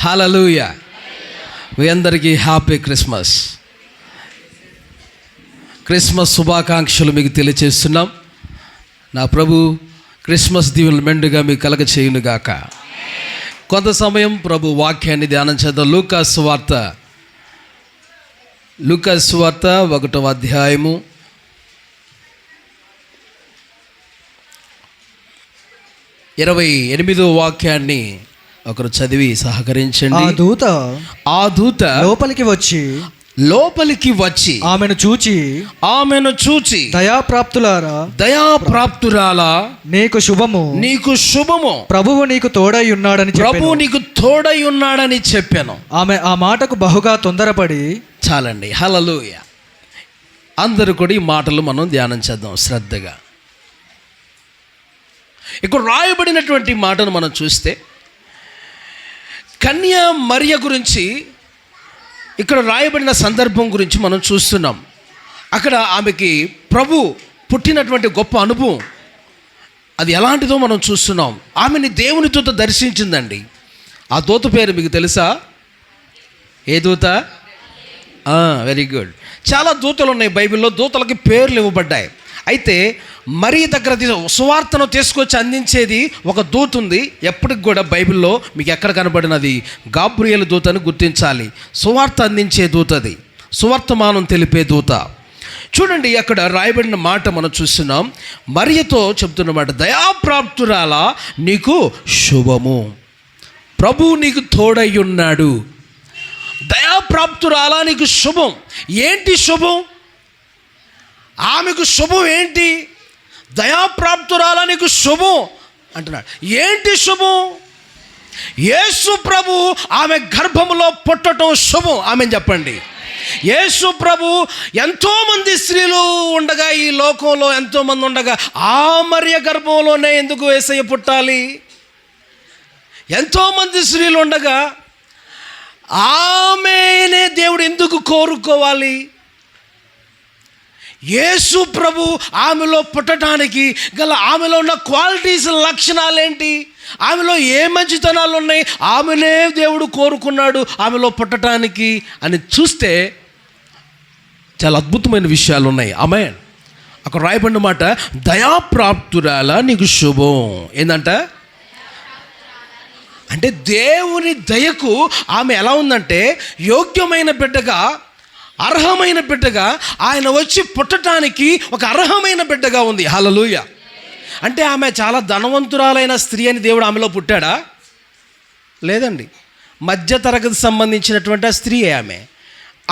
హల్లెలూయా. మీ అందరికీ happy Christmas. Christmas శుభాకాంక్షలు మీకు తెలియచేస్తున్నాం. నా ప్రభు క్రిస్మస్ దీవెనలు మెండుగా మీకు కలగ చేయునుగాక. కొంత సమయం ప్రభు వాక్యాన్ని ధ్యానం చేద్దాం. లూకాసు సువార్త 1వ అధ్యాయము 28వ వాక్యాన్ని ఒకరు చదివి సహకరించండి. ఆ దూత లోపలికి వచ్చి ఆమెను చూచి దయాప్రాప్తురాలా నీకు శుభము, ప్రభువు నీకు తోడై ఉన్నాడని చెప్పాను. ఆమె ఆ మాటకు బహుగా తొందరపడి చాలండి. హల్లెలూయా. అందరూ కూడా ఈ మాటలు మనం ధ్యానం చేద్దాం శ్రద్ధగా. ఇక్కడ రాయబడినటువంటి మాటను మనం చూస్తే కన్య మరియ గురించి ఇక్కడ రాయబడిన సందర్భం గురించి మనం చూస్తున్నాం. అక్కడ ఆమెకి ప్రభు పుట్టినటువంటి గొప్ప అనుభవం అది ఎలాంటిదో మనం చూస్తున్నాం. ఆమెని దేవుని దూత దర్శించిందండి. ఆ దూత పేరు మీకు తెలుసా? ఏ దూత? Very good. చాలా దూతలు ఉన్నాయి బైబిల్లో. దూతలకి పేర్లు ఇవ్వబడ్డాయి. అయితే మరి దగ్గర సువార్తను తీసుకొచ్చి అందించేది ఒక దూత ఉంది. ఎప్పటికి కూడా బైబిల్లో మీకు ఎక్కడ కనబడినది గాబ్రియేలు దూత అని గుర్తించాలి. సువార్త అందించే దూతది, సువార్తమానం తెలిపే దూత. చూడండి, అక్కడ రాయబడిన మాట మనం చూస్తున్నాం. మరియతో చెప్తున్నమాట, దయాప్రాప్తురాలా నీకు శుభము, ప్రభువు నీకు తోడై ఉన్నాడు. దయాప్రాప్తురాలా నీకు శుభం. ఏంటి శుభం? ఆమెకు శుభం ఏంటి? దయాప్రాప్తురాలా నీకు శుభం అంటున్నాడు. ఏంటి శుభం? యేసు ప్రభు ఆమె గర్భములో పుట్టడం శుభం. ఆమెను చెప్పండి. యేసు ప్రభు ఎంతోమంది స్త్రీలు ఉండగా, ఈ లోకంలో ఎంతోమంది ఉండగా, ఆ మరియ గర్భంలోనే ఎందుకు యేసయ్య పుట్టాలి? ఎంతోమంది స్త్రీలు ఉండగా ఆమెనే దేవుడు ఎందుకు కోరుకోవాలి? యేసు ప్రభు ఆమెలో పుట్టడానికి గల ఆమెలో ఉన్న క్వాలిటీస్, లక్షణాలు ఏంటి? ఆమెలో ఏ మంచితనాలు ఉన్నాయి? ఆమెనే దేవుడు కోరుకున్నాడు ఆమెలో పుట్టడానికి అని చూస్తే చాలా అద్భుతమైన విషయాలు ఉన్నాయి. ఆమెన్. అక్కడ రాయబడిన మాట, దయాప్రాప్తురాలా నీకు శుభం. ఏందంట? అంటే దేవుని దయకు ఆమె ఎలా ఉందంటే యోగ్యమైన బిడ్డగా, అర్హమైన బిడ్డగా, ఆయన వచ్చి పుట్టడానికి ఒక అర్హమైన బిడ్డగా ఉంది. హల్లెలూయా. అంటే ఆమె చాలా ధనవంతురాలైన స్త్రీ అని దేవుడు ఆమెలో పుట్టాడా? లేదండి. మధ్యతరగతి సంబంధించినటువంటి ఆ స్త్రీయే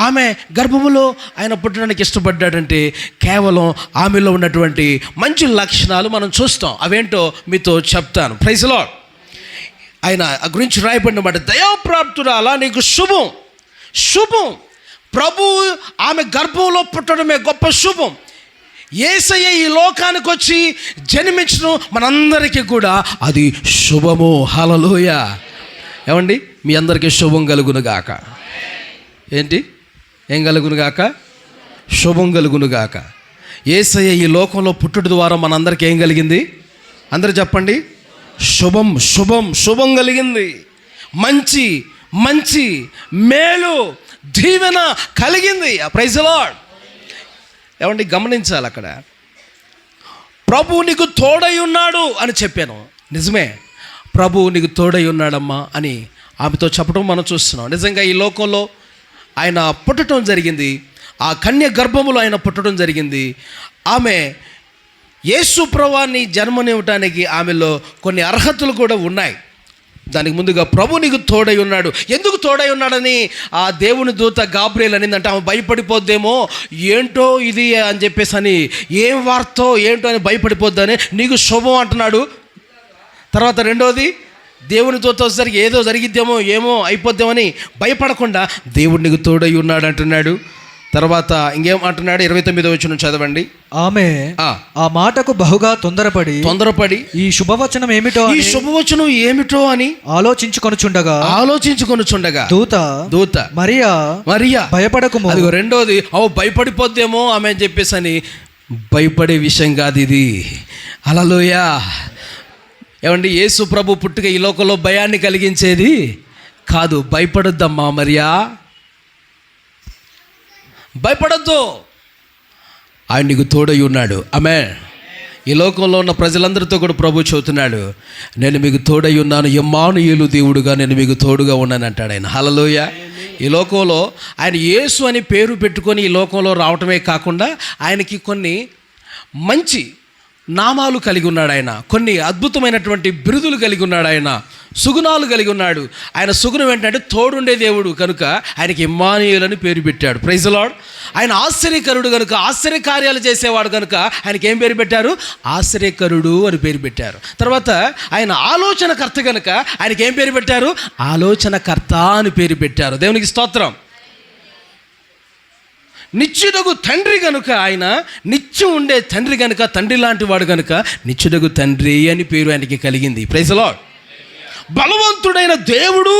ఆమె గర్భములో ఆయన పుట్టడానికి ఇష్టపడ్డాడంటే కేవలం ఆమెలో ఉన్నటువంటి మంచి లక్షణాలు మనం చూస్తాం. అవేంటో మీతో చెప్తాను. Praise lord. ఆయన గురించి రాయబడిన మాట, దయాప్రాప్తురాలా నీకు శుభం. శుభం. ప్రభు ఆమె గర్భంలో పుట్టడమే గొప్ప శుభం. యేసయ్య ఈ లోకానికి వచ్చి జన్మించడం మనందరికీ కూడా అది శుభము. హల్లెలూయా. ఏమండి, మీ అందరికీ శుభం కలుగునుగాక. ఏంటి? ఏం కలుగునుగాక? శుభం కలుగునుగాక. యేసయ్య ఈ లోకంలో పుట్టుట ద్వారా మనందరికీ ఏం కలిగింది? అందరూ చెప్పండి. శుభం, శుభం, శుభం కలిగింది. మంచి, మంచి, మేలు, దీవెన కలిగింది. Praise the lord. ఏమండి, గమనించాలి. అక్కడ ప్రభు నీకు తోడై ఉన్నాడు అని చెప్పాను. నిజమే, ప్రభు నీకు తోడై ఉన్నాడమ్మా అని ఆమెతో చెప్పడం మనం చూస్తున్నాం. నిజంగా ఈ లోకంలో ఆయన పుట్టడం జరిగింది. ఆ కన్య గర్భములో ఆయన పుట్టడం జరిగింది. ఆమె యేసు ప్రభువాన్ని జన్మనివ్వటానికి ఆమెలో కొన్ని అర్హతలు కూడా ఉన్నాయి. దానికి ముందుగా ప్రభు నీకు తోడై ఉన్నాడు. ఎందుకు తోడై ఉన్నాడని ఆ దేవుని దూత గాబ్రియేలు అనిందంటే ఆమె భయపడిపోద్దేమో, ఏంటో ఇది అని చెప్పేసి అని, ఏం వార్తో ఏంటో అని భయపడిపోద్దని నీకు శుభం అంటున్నాడు. తర్వాత రెండోది, దేవుని దూత వచ్చేసరికి ఏదో జరిగిద్దేమో, ఏమో అయిపోద్దామని భయపడకుండా దేవుడు నీకు తోడై ఉన్నాడు అంటున్నాడు. తర్వాత ఇంకేం అంటున్నాడు? 29వ వచనం చదవండి. ఆమె ఆ మాటకు బహుగా తొందరపడి ఈ శుభవచనం ఏమిటో అని ఆలోచించుకొనుచుండగా దూత మరియా భయపడకుము. అదిగో రెండోది, భయపడిపోద్దేమో ఆమె అని చెప్పేసి అని భయపడే విషయం కాదు ఇది. హల్లెలూయా. ఏమండి, యేసు ప్రభు పుట్టుక ఈ లోకంలో భయాన్ని కలిగించేది కాదు, భయపడొద్దమ్మా మరియా, భయపడొద్దు, ఆయన నీకు తోడై ఉన్నాడు. ఆమేన్. ఈ లోకంలో ఉన్న ప్రజలందరితో కూడా ప్రభు చెబుతున్నాడు, నేను మీకు తోడై ఉన్నాను, ఇమ్మానుయేలు దేవుడుగా నేను మీకు తోడుగా ఉన్నాను అంటాడు ఆయన. హల్లెలూయా. ఈ లోకంలో ఆయన యేసు అని పేరు పెట్టుకొని ఈ లోకంలో రావటమే కాకుండా ఆయనకి కొన్ని మంచి నామాలు కలిగి ఉన్నాడు ఆయన, కొన్ని అద్భుతమైనటువంటి బిరుదులు కలిగి ఉన్నాడు ఆయన, సుగుణాలు కలిగి ఉన్నాడు. ఆయన సుగుణం ఏంటంటే తోడుండే దేవుడు కనుక ఆయనకి ఇమ్మానుయేలు అని పేరు పెట్టాడు. Praise the lord. ఆయన ఆశ్చర్యకరుడు కనుక, ఆశ్చర్యకార్యాలు చేసేవాడు కనుక ఆయనకి ఏం పేరు పెట్టారు? ఆశ్చర్యకరుడు అని పేరు పెట్టారు. తర్వాత ఆయన ఆలోచనకర్త కనుక ఆయనకి ఏం పేరు పెట్టారు? ఆలోచనకర్త అని పేరు పెట్టారు. దేవునికి స్తోత్రం. నిత్యుడగు తండ్రి కనుక ఆయన నిత్యం ఉండే తండ్రి కనుక, తండ్రి లాంటి వాడు కనుక నిత్యుడగు తండ్రి అని పేరు ఆయనకి కలిగింది. Praise the lord. బలవంతుడైన దేవుడు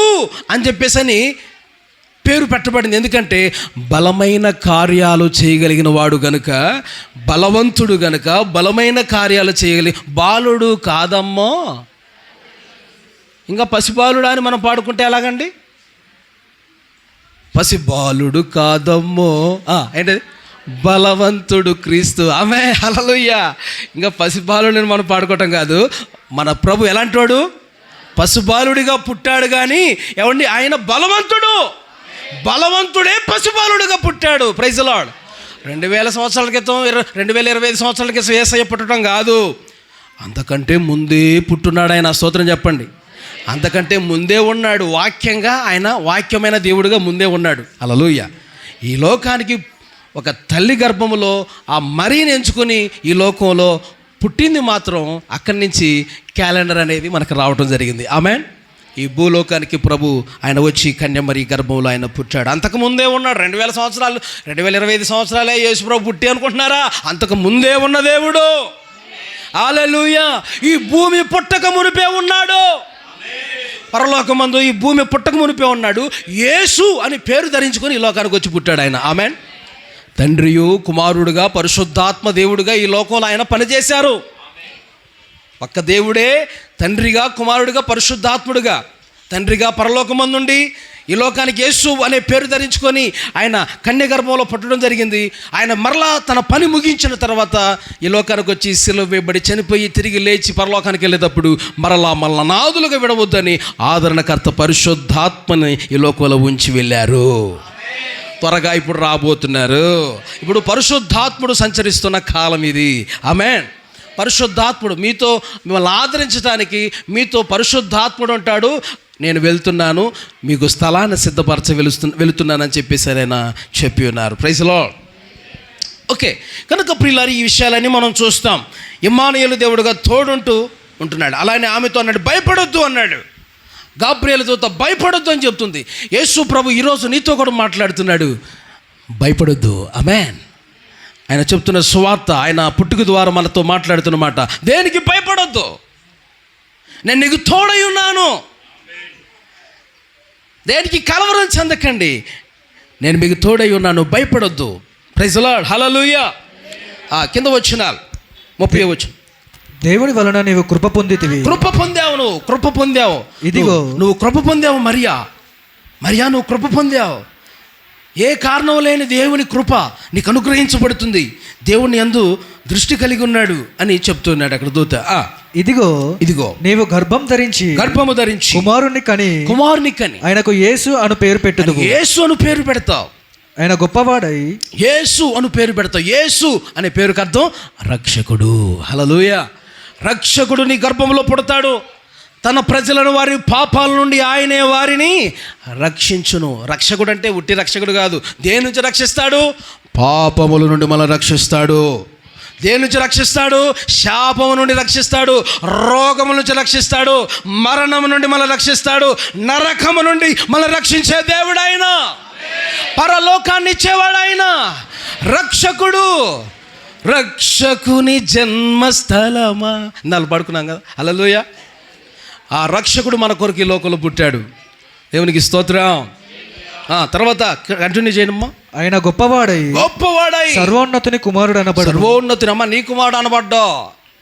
అని చెప్పేసి పేరు పెట్టబడింది. ఎందుకంటే బలమైన కార్యాలు చేయగలిగిన వాడు గనుక, బలవంతుడు గనుక, బలమైన కార్యాలు చేయగలిగి, బాలుడు కాదమ్మో, ఇంకా పసిబాలుడా అని మనం పాడుకుంటే ఎలాగండి? పసిబాలుడు కాదమ్మో, ఏంటది? బలవంతుడు క్రీస్తు. ఆమె హల్లెలూయా. ఇంకా పసిబాలుడిని మనం పాడుకోవటం కాదు, మన ప్రభు ఎలాంటి వాడు? పసిబాలుడిగా పుట్టాడు కానీ ఏమండి, ఆయన బలవంతుడు. బలవంతుడే పసిబాలుడిగా పుట్టాడు. Praise the lord. 2000 సంవత్సరాల క్రితం, 2025 సంవత్సరాల క్రితం యేసయ్య పుట్టడం కాదు, అంతకంటే ముందే పుట్టున్నాడు ఆయన. స్తోత్రం చెప్పండి. అంతకంటే ముందే ఉన్నాడు. వాక్యంగా ఆయన వాక్యమైన దేవుడిగా ముందే ఉన్నాడు. హల్లెలూయా. ఈ లోకానికి ఒక తల్లి గర్భములో ఆ మరీని ఎంచుకొని ఈ లోకంలో పుట్టింది మాత్రం అక్కడి నుంచి క్యాలెండర్ అనేది మనకు రావటం జరిగింది. ఆమేన్. ఈ భూలోకానికి ప్రభు ఆయన వచ్చి కన్యమరి గర్భంలో ఆయన పుట్టాడు. అంతకు ముందే ఉన్నాడు. 2000 సంవత్సరాలు, 2025 సంవత్సరాలే యేసు ప్రభు పుట్టి అనుకుంటున్నారా? అంతకు ముందే ఉన్న దేవుడు. హల్లెలూయా. ఈ భూమి పుట్టక మునిపే ఉన్నాడు. పరలోకమందు ఈ భూమి పుట్టక మునిపే ఉన్నాడు. యేసు అని పేరు ధరించుకొని ఈ లోకానికి వచ్చి పుట్టాడు ఆయన. ఆమేన్. తండ్రియు కుమారుడుగా పరిశుద్ధాత్మ దేవుడుగా ఈ లోకంలో ఆయన పనిచేశారు. ఒక్క దేవుడే తండ్రిగా, కుమారుడిగా, పరిశుద్ధాత్ముడుగా. తండ్రిగా పరలోకమందుండి ఈ లోకానికి యేసు అనే పేరు ధరించుకొని ఆయన కన్య గర్భంలో పుట్టడం జరిగింది. ఆయన మరలా తన పని ముగించిన తర్వాత ఈ లోకానికి వచ్చి సిలువ వేయబడి చనిపోయి తిరిగి లేచి పరలోకానికి వెళ్ళేటప్పుడు మరలా నాదులుగా విడవద్దని ఆదరణకర్త పరిశుద్ధాత్మని ఈ లోకంలో ఉంచి వెళ్ళారు. త్వరగా ఇప్పుడు రాబోతున్నారు. ఇప్పుడు పరిశుద్ధాత్ముడు సంచరిస్తున్న కాలం ఇది. ఆమేన్. పరిశుద్ధాత్ముడు మీతో, మిమ్మల్ని ఆదరించడానికి మీతో పరిశుద్ధాత్ముడు అంటాడు. నేను వెళ్తున్నాను, మీకు స్థలాన్ని సిద్ధపరచ వెళుతున్నానని చెప్పేసి ఆయన చెప్పి ఉన్నారు. Praise the lord. ఓకే, కనుక ప్రియులారా, ఈ విషయాలన్నీ మనం చూస్తాం. ఇమ్మానుయేలు దేవుడుగా తోడుంటూ ఉంటున్నాడు. అలానే ఆమెతో అన్నాడు, భయపడొద్దు అన్నాడు. గాబ్రియేలు దూత భయపడొద్దు అని చెప్తుంది. యేసు ప్రభు ఈరోజు నీతో కూడా మాట్లాడుతున్నాడు, భయపడొద్దు. ఆమేన్. ఆయన చెప్తున్న సువార్త, ఆయన పుట్టుక ద్వారా మనతో మాట్లాడుతున్న మాట, దేనికి భయపడొద్దు, నేను నీకు తోడై ఉన్నాను, దేనికి కలవరం చెందకండి, నేను మీకు తోడై ఉన్నాను, భయపడొద్దు. Praise the lord. హల్లెలూయా. కింద వచనాలు 30వ వచనం. దేవుని వలన నీవు కృప పొందితివి. కృప పొందావు, నువ్వు కృప పొందావు. ఇదిగో నువ్వు కృప పొందావు. మరియా నువ్వు కృప పొందావు. ఏ కారణం లేని దేవుని కృప నీకు అనుగ్రహించబడుతుంది. దేవుని యందు దృష్టి కలిగి ఉన్నాడు అని చెప్తున్నాడు అక్కడ దూత. ఇదిగో నీవు గర్భము ధరించి కుమారుని కని ఆయనకు యేసు అను పేరు పెట్టుదువు. యేసు అను పేరు పెడతావు. ఆయన గొప్పవాడై యేసు అను పేరు పెడతావు. యేసు అనే పేరుకి అర్థం రక్షకుడు. హల్లెలూయా. రక్షకుడు నీ గర్భంలో పుడతాడు. తన ప్రజలను వారి పాపాల నుండి ఆయనే వారిని రక్షించును. రక్షకుడు అంటే ఉట్టి రక్షకుడు కాదు. దేని నుంచి రక్షిస్తాడు? పాపముల నుండి మనల్ని రక్షిస్తాడు. దేని నుంచి రక్షిస్తాడు? శాపము నుండి రక్షిస్తాడు. రోగము నుంచి రక్షిస్తాడు. మరణము నుండి మనల్ని రక్షిస్తాడు. నరకము నుండి మనల్ని రక్షించే దేవుడు ఆయన. పరలోకాన్ని ఇచ్చేవాడు ఆయన. రక్షకుడు. రక్షకుని జన్మస్థలమా నాలుగు పడుకున్నాం కదా. హల్లెలూయా. ఆ రక్షకుడు మన కొరకు ఈ లోకంలో పుట్టాడు. దేవునికి స్తోత్రం. తర్వాత కంటిన్యూ చేయనమ్మా. ఆయన గొప్పవాడై సర్వోన్నతుని కుమారుడు అనబడు. సర్వోన్నతుని అమ్మ నీ కుమారుడు అనబడ్డా.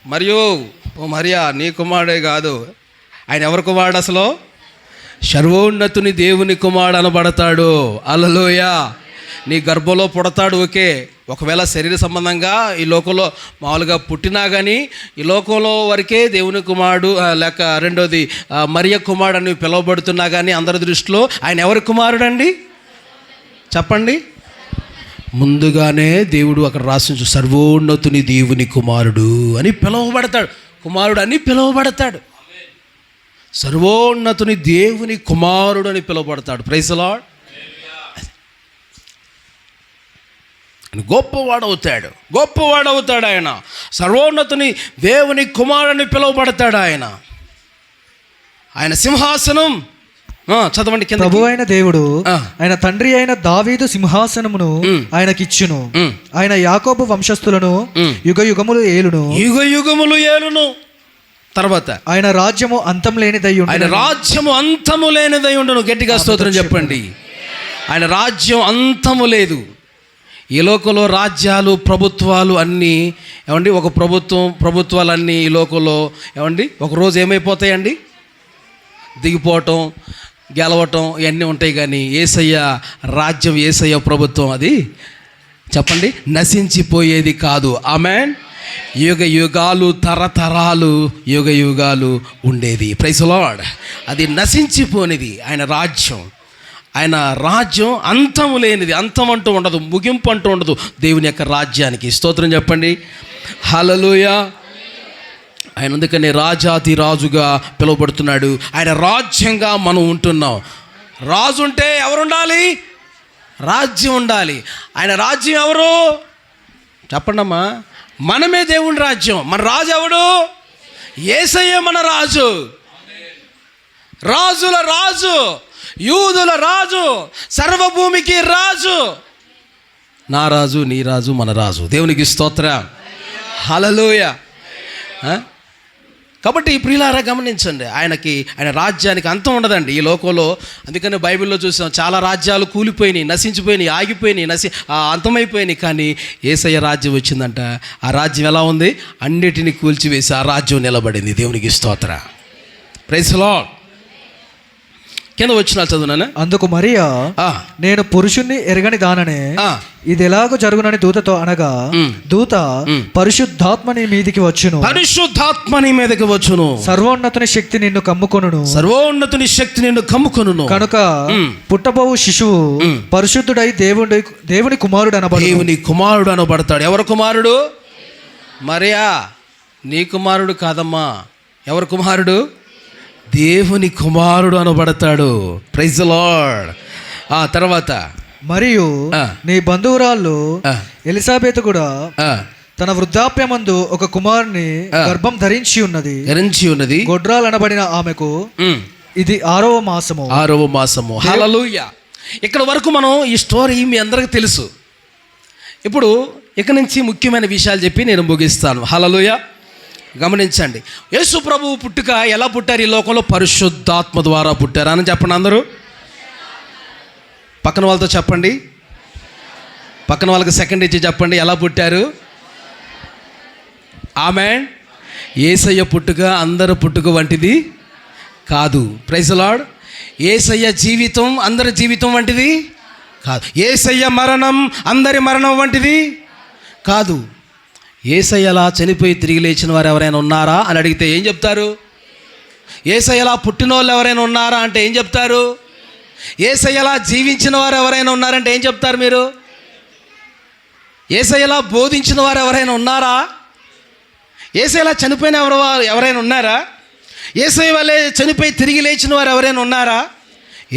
మరియు ఓ మరియా నీ కుమారుడే కాదు, ఆయన ఎవరి కుమారుడు? అసలు సర్వోన్నతుని దేవుని కుమారుడు అనబడతాడు. హల్లెలూయా. నీ గర్భంలో పుడతాడు, ఓకే. ఒకవేళ శరీర సంబంధంగా ఈ లోకంలో మామూలుగా పుట్టినా కానీ ఈ లోకంలో వరకే దేవుని కుమారుడు, లేక రెండోది మరియ కుమారుడు అని పిలువబడుతున్నా కానీ అందరి దృష్టిలో ఆయన ఎవరి కుమారుడు అండి చెప్పండి? ముందుగానే దేవుడు అక్కడ రాసించు సర్వోన్నతుని దేవుని కుమారుడు అని పిలువబడతాడు. కుమారుడు అని పిలువబడతాడు. సర్వోన్నతుని దేవుని కుమారుడు అని పిలువబడతాడు. Praise the lord. గొప్పవాడవుతాడు, గొప్పవాడవుతాడు ఆయన. సర్వోన్నతుని దేవుని కుమారుని పిలువబడతాడు ఆయన. ఆయన సింహాసనం చదవండి కింద. ప్రభు అయిన దేవుడు ఆయన తండ్రి అయిన దావీదు సింహాసనమును ఆయనకిచ్చును. ఆయన యాకోబు వంశస్థులను యుగ యుగములు ఏలును, యుగ యుగములు ఏలును. తర్వాత ఆయన రాజ్యము అంతం లేనిదై ఉండును. ఆయన రాజ్యము అంతము లేనిదై ఉండును. గట్టిగా స్తోత్రం చెప్పండి. ఆయన రాజ్యం అంతము లేదు. ఈ లోకంలో రాజ్యాలు, ప్రభుత్వాలు అన్నీ ఏమండి, ఒక ప్రభుత్వాలన్నీ ఈ లోకంలో ఏమండి ఒకరోజు ఏమైపోతాయండి? దిగిపోవటం, గెలవటం ఇవన్నీ ఉంటాయి. కానీ యేసయ్య రాజ్యం, యేసయ్య ప్రభుత్వం అది చెప్పండి నశించిపోయేది కాదు. ఆమేన్. యుగ యుగాలు, తరతరాలు, యుగ యుగాలు ఉండేది. Praise the lord. అది నశించిపోనిది ఆయన రాజ్యం. ఆయన రాజ్యం అంతము లేనిది. అంతం అంటూ ఉండదు, ముగింపు అంటూ ఉండదు దేవుని యొక్క రాజ్యానికి. స్తోత్రం చెప్పండి. హల్లెలూయా. ఆయన అందుకనే రాజాతి రాజుగా పిలువబడుతున్నాడు. ఆయన రాజ్యంగా మనం ఉంటున్నాం. రాజు ఉంటే ఎవరుండాలి? రాజ్యం ఉండాలి. ఆయన రాజ్యం ఎవరు చెప్పండమ్మా? మనమే దేవుని రాజ్యం. మన రాజు ఎవడు? యేసయ్య మన రాజు. రాజుల రాజు, యూదుల రాజు, సర్వభూమికి రాజు. నా రాజు, నీ రాజు, మన రాజు. దేవునికి స్తోత్రం. హల్లెలూయా. కాబట్టి ప్రియులారా గమనించండి, ఆయన రాజ్యానికి అంతం ఉండదండి ఈ లోకంలో. అందుకని బైబిల్లో చూసాం చాలా రాజ్యాలు కూలిపోయినాయి, నశించిపోయినాయి, ఆగిపోయినాయి, అంతమైపోయినాయి. కానీ యేసయ్య రాజ్యం వచ్చిందంట. ఆ రాజ్యం ఎలా ఉంది? అన్నిటినీ కూల్చివేసి ఆ రాజ్యం నిలబడింది. దేవునికి స్తోత్రం. Praise the lord. కింద వచ్చిన చదువునా? అందుకు మరియా నేను పురుషుణ్ణి ఎరగని దాననే ఇది ఎలాగో జరుగునని దూతతో అనగా, దూత పరిశుద్ధాత్మ నీ మీదికి వచ్చును, పరిశుద్ధాత్మ నీ మీదకి వచ్చును, సర్వోన్నతుని శక్తి నిన్ను కమ్ముకొనును, సర్వోన్నతుని శక్తి నిన్ను కమ్ముకొనును. కనుక పుట్టబోవు శిశువు పరిశుద్ధుడై దేవుని కుమారుడు అనబడు. దేవుని కుమారుడు అనబడతాడు. ఎవరు కుమారుడు? మరియా నీ కుమారుడు కాదమ్మా. ఎవరు కుమారుడు? దేవుని కుమారుడు అనబడతాడు. Praise the lord. తర్వాత మరియు నీ బంధువురాళ్ళు ఎలిజబెత్ కూడా తన వృద్ధాప్యమందు ఒక కుమారుని గర్భం ధరించి ఉన్నది. గొడ్రాలు అనబడిన ఆమెకు ఇది 6వ మాసము. హల్లెలూయా. ఇక్కడ వరకు మనం ఈ స్టోరీ మీ అందరికీ తెలుసు. ఇప్పుడు ఇక నుంచి ముఖ్యమైన విషయాలు చెప్పి నేను ముగిస్తాను. హల్లెలూయా. గమనించండి, యేసు ప్రభువు పుట్టుక ఎలా పుట్టారు ఈ లోకంలో? పరిశుద్ధాత్మ ద్వారా పుట్టారు అని చెప్పండి అందరూ. పక్కన వాళ్ళతో చెప్పండి, పక్కన వాళ్ళకి సెకండ్ ఇచ్చి చెప్పండి ఎలా పుట్టారు. ఆమేన్. యేసయ్య పుట్టుక అందరి పుట్టుక వంటిది కాదు. Praise the lord. యేసయ్య జీవితం అందరి జీవితం వంటిది కాదు. యేసయ్య మరణం అందరి మరణం వంటిది కాదు. యేసయ్యలా చనిపోయి తిరిగి లేచిన వారు ఎవరైనా ఉన్నారా అని అడిగితే ఏం చెప్తారు? యేసయ్యలా పుట్టిన వాళ్ళు ఎవరైనా ఉన్నారా అంటే ఏం చెప్తారు? యేసయ్యలా జీవించిన వారు ఎవరైనా ఉన్నారంటే ఏం చెప్తారు మీరు? యేసయ్యలా బోధించిన వారు ఎవరైనా ఉన్నారా? యేసయ్యలా చనిపోయిన ఎవరైనా ఉన్నారా? యేసయ్య వల్లే చనిపోయి తిరిగి లేచిన వారు ఎవరైనా ఉన్నారా?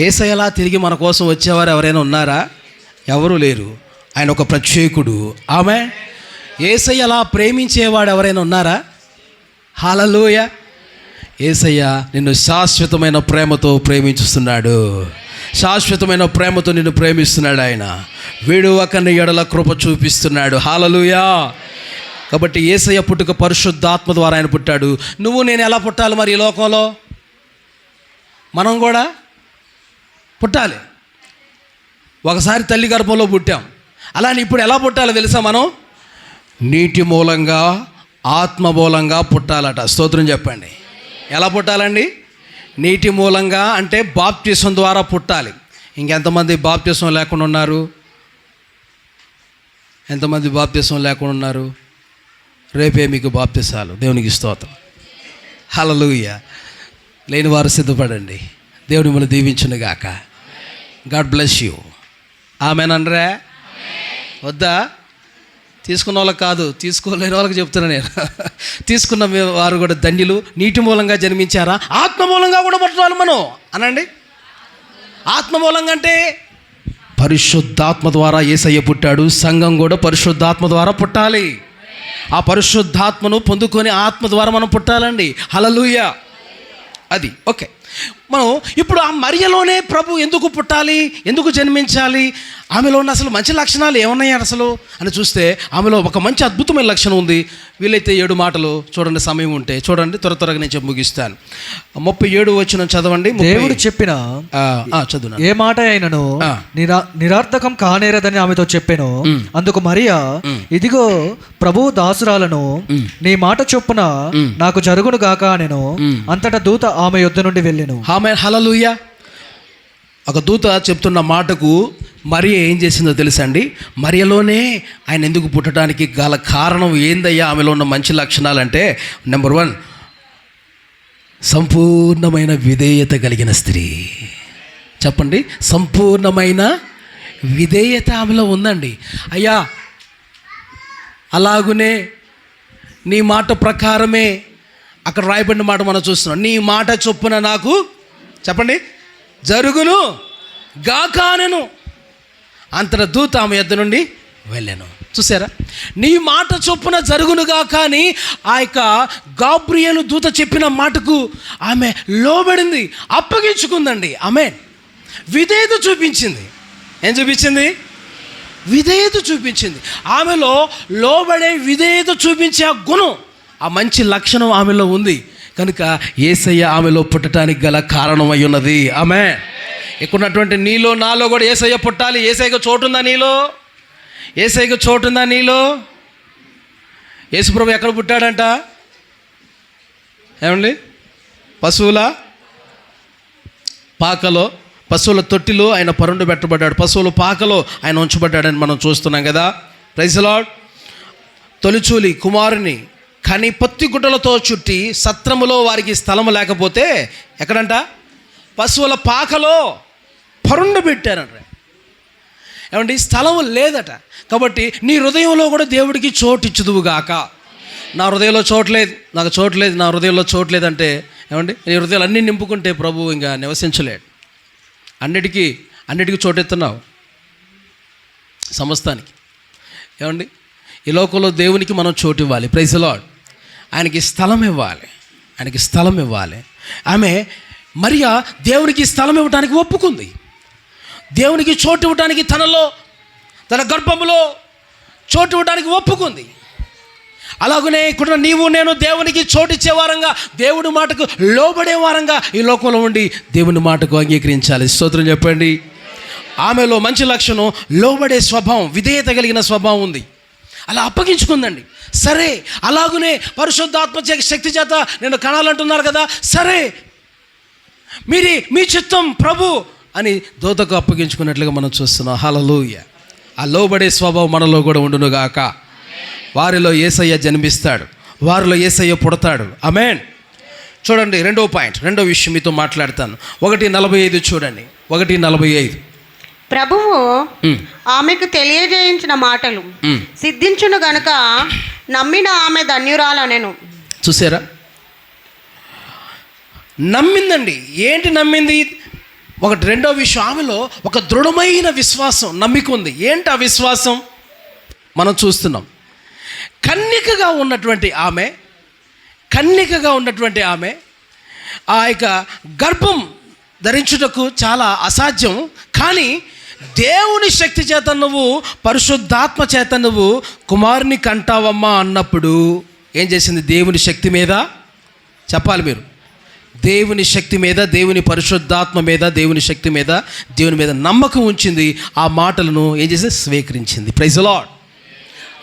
యేసయ్యలా తిరిగి మన కోసం వచ్చేవారు ఎవరైనా ఉన్నారా? ఎవరు లేరు. ఆయన ఒక ప్రత్యేకుడు. ఆమేన్. యేసయ్యలా ప్రేమించేవాడు ఎవరైనా ఉన్నారా? హల్లెలూయా. యేసయ్య నిన్ను శాశ్వతమైన ప్రేమతో ప్రేమించుస్తున్నాడు. శాశ్వతమైన ప్రేమతో నిన్ను ప్రేమిస్తున్నాడు. ఆయన విడువక నీ ఎడల కృప చూపిస్తున్నాడు. హల్లెలూయా. కాబట్టి యేసయ్య పుట్టుక పరిశుద్ధాత్మ ద్వారా ఆయన పుట్టాడు. నువ్వు నేను ఎలా పుట్టాలి మరి ఈ లోకంలో? మనం కూడా పుట్టాలి. ఒకసారి తల్లి గర్భంలో పుట్టాం. అలానే ఇప్పుడు ఎలా పుట్టాలో తెలుసా? మనం నీటి మూలంగా, ఆత్మ మూలంగా పుట్టాలట. స్తోత్రం చెప్పండి. ఎలా పుట్టాలండి? నీటి మూలంగా అంటే బాప్తిసం ద్వారా పుట్టాలి. ఇంకెంతమంది బాప్తిసం లేకుండా ఉన్నారు? ఎంతమంది బాప్తిసం లేకుండా ఉన్నారు? రేపే మీకు బాప్తిసాలు. దేవునికి స్తోత్రం. హల్లెలూయా. లేని వారు సిద్ధపడండి. దేవుని మిమ్మల్ని దీవించును గాక. God bless you. ఆమెనండ్రా వద్దా? తీసుకున్న వాళ్ళకి కాదు, తీసుకోలేని వాళ్ళకి చెప్తున్నా నేను. తీసుకున్న వారు కూడా ధన్యులు. నీటి మూలంగా జన్మించారా? ఆత్మ మూలంగా కూడా పుట్టాలి మనం అనండి. ఆత్మ మూలంగా అంటే పరిశుద్ధాత్మ ద్వారా యేసయ్య పుట్టాడు. సంఘం కూడా పరిశుద్ధాత్మ ద్వారా పుట్టాలి. ఆ పరిశుద్ధాత్మను పొందుకొని ఆత్మ ద్వారా మనం పుట్టాలండి. హల్లెలూయా. అది ఓకే. మనం ఇప్పుడు ఆ మరియలోనే ప్రభు ఎందుకు పుట్టాలి, ఎందుకు జన్మించాలి, ఆమెలో ఉన్న అసలు మంచి లక్షణాలు ఏమున్నాయి అసలు అని చూస్తే ఆమెలో ఒక మంచి అద్భుతమైన లక్షణం ఉంది. వీలైతే 7 మాటలు చూడండి, సమయం ఉంటే చూడండి, త్వరగా నేను చెప్పి ముగిస్తాను. 37 వచనం చదవండి. దేవుడు చెప్పిన చదువు ఏ మాట అయినను నిరార్థకం కానేరదని ఆమెతో చెప్పాను. అందుకు మరియా, ఇదిగో ప్రభువు దాసురాలను, నీ మాట చొప్పున నాకు జరుగును గాక నేను. అంతటా దూత ఆమె యొద్ద నుండి వెళ్ళెను. ఆమేన్. హల్లెలూయా. ఒక దూత చెప్తున్న మాటకు మరియ ఏం చేసిందో తెలుసా అండి? మరియలోనే ఆయన ఎందుకు పుట్టడానికి గల కారణం ఏందయ్యా? ఆమెలో ఉన్న మంచి లక్షణాలు అంటే నెంబర్ 1, సంపూర్ణమైన విధేయత కలిగిన స్త్రీ. చెప్పండి, సంపూర్ణమైన విధేయత ఆమెలో ఉందండి. అయ్యా అలాగునే నీ మాట ప్రకారమే, అక్కడ రాయబడిన మాట మనం చూస్తున్నాం, నీ మాట చొప్పున నాకు చెప్పండి జరుగును గాక నేను. అంతటా దూత ఆమె యొద్ద నుండి వెళ్ళాను. చూసారా? నీ మాట చొప్పున జరుగునుగా. కానీ ఆ యొక్క గాబ్రియేలు దూత చెప్పిన మాటకు ఆమె లోబడింది, అప్పగించుకుందండి. ఆమె విధేయత చూపించింది. ఏం చూపించింది? విధేయత చూపించింది. ఆమెలో లోబడే విధేయత చూపించే ఆ గుణం, ఆ మంచి లక్షణం ఆమెలో ఉంది. కనుక యేసయ్య ఆమెలో పుట్టడానికి గల కారణమై ఉన్నది. ఆమె ఇక్కడున్నటువంటి నీలో నాలో కూడా యేసయ్య పుట్టాలి. యేసయ్యకు చోటుందా నీలో? యేసయ్యకు చోటుందా నీలో? యేసుప్రభు ఎక్కడ పుట్టాడంట? ఏమండి? పశువుల పాకలో, పశువుల తొట్టిలో ఆయన పరుండు పెట్టబడ్డాడు. పశువుల పాకలో ఆయన ఉంచబడ్డాడని మనం చూస్తున్నాం కదా. Praise the lord. తొలిచూలి కుమారుని కని పత్తి గుడ్డలతో చుట్టి సత్రములో వారికి స్థలము లేకపోతే ఎక్కడంట? పశువుల పాకలో పరుండు పెట్టారంట. ఏమండి? స్థలము లేదట. కాబట్టి నీ హృదయంలో కూడా దేవుడికి చోటు ఇచ్చుదువుగాక. నా హృదయంలో చోట్లేదు, నాకు చోట్లేదు, నా హృదయంలో చోట్లేదంటే ఏమండి? నీ హృదయాలు అన్నీ నింపుకుంటే ప్రభు ఇంకా నివసించలేడు. అన్నిటికీ చోటెత్తున్నావు సమస్తానికి. ఏమండి? ఈ లోకంలో దేవునికి మనం చోటు ఇవ్వాలి. Praise the lord. ఆయనకి స్థలం ఇవ్వాలి, ఆయనకి స్థలం ఇవ్వాలి. ఆమె మరియా దేవునికి స్థలం ఇవ్వడానికి ఒప్పుకుంది. దేవునికి చోటు ఇవ్వడానికి, తనలో తన గర్భములో చోటు ఇవ్వడానికి ఒప్పుకుంది. అలాగనే ఇక్కడ నీవు నేను దేవునికి చోటు ఇచ్చే వారంగా, దేవుని మాటకు లోబడే వారంగా ఈ లోకంలో ఉండి దేవుని మాటకు అంగీకరించాలి. స్తోత్రం చెప్పండి. ఆమెలో మంచి లక్షణం లోబడే స్వభావం, విధేయత కలిగిన స్వభావం ఉంది. అలా అప్పగించుకుందండి. సరే, అలాగునే పరిశుద్ధాత్మ శక్తి చేత నేను కనాలంటున్నారు కదా, సరే మీ చిత్తం ప్రభు అని దూతకు అప్పగించుకున్నట్లుగా మనం చూస్తున్నాం. హల్లెలూయా. ఆ లోబడే స్వభావం మనలో కూడా ఉండునుగాక. వారిలో యేసయ్య జన్మిస్తాడు, వారిలో యేసయ్య పుడతాడు. ఆమేన్. చూడండి, రెండో విషయం మీతో మాట్లాడతాను. 1:45 చూడండి. 1:45. ప్రభువు ఆమెకు తెలియజేయించిన మాటలు సిద్ధించును గనుక నమ్మిన ఆమె ధన్యురాలనెను. చూసారా? నమ్మిందండి. ఏంటి నమ్మింది? రెండో విషయం, ఆమెలో ఒక దృఢమైన విశ్వాసం, నమ్మిక ఉంది. ఏంటి ఆ విశ్వాసం? మనం చూస్తున్నాం. కన్యకగా ఉన్నటువంటి ఆమె ఆ యొక్క గర్భం ధరించుటకు చాలా అసాధ్యం. కానీ దేవుని శక్తి చేత నువ్వు, పరిశుద్ధాత్మ చేత నువ్వు కుమారుని కంటావమ్మా అన్నప్పుడు ఏం చేసింది? దేవుని శక్తి మీద చెప్పాలి మీరు. దేవుని శక్తి మీద, దేవుని పరిశుద్ధాత్మ మీద, దేవుని శక్తి మీద, దేవుని మీద నమ్మకం ఉంచింది. ఆ మాటలను ఏం చేసి స్వీకరించింది. Praise the lord.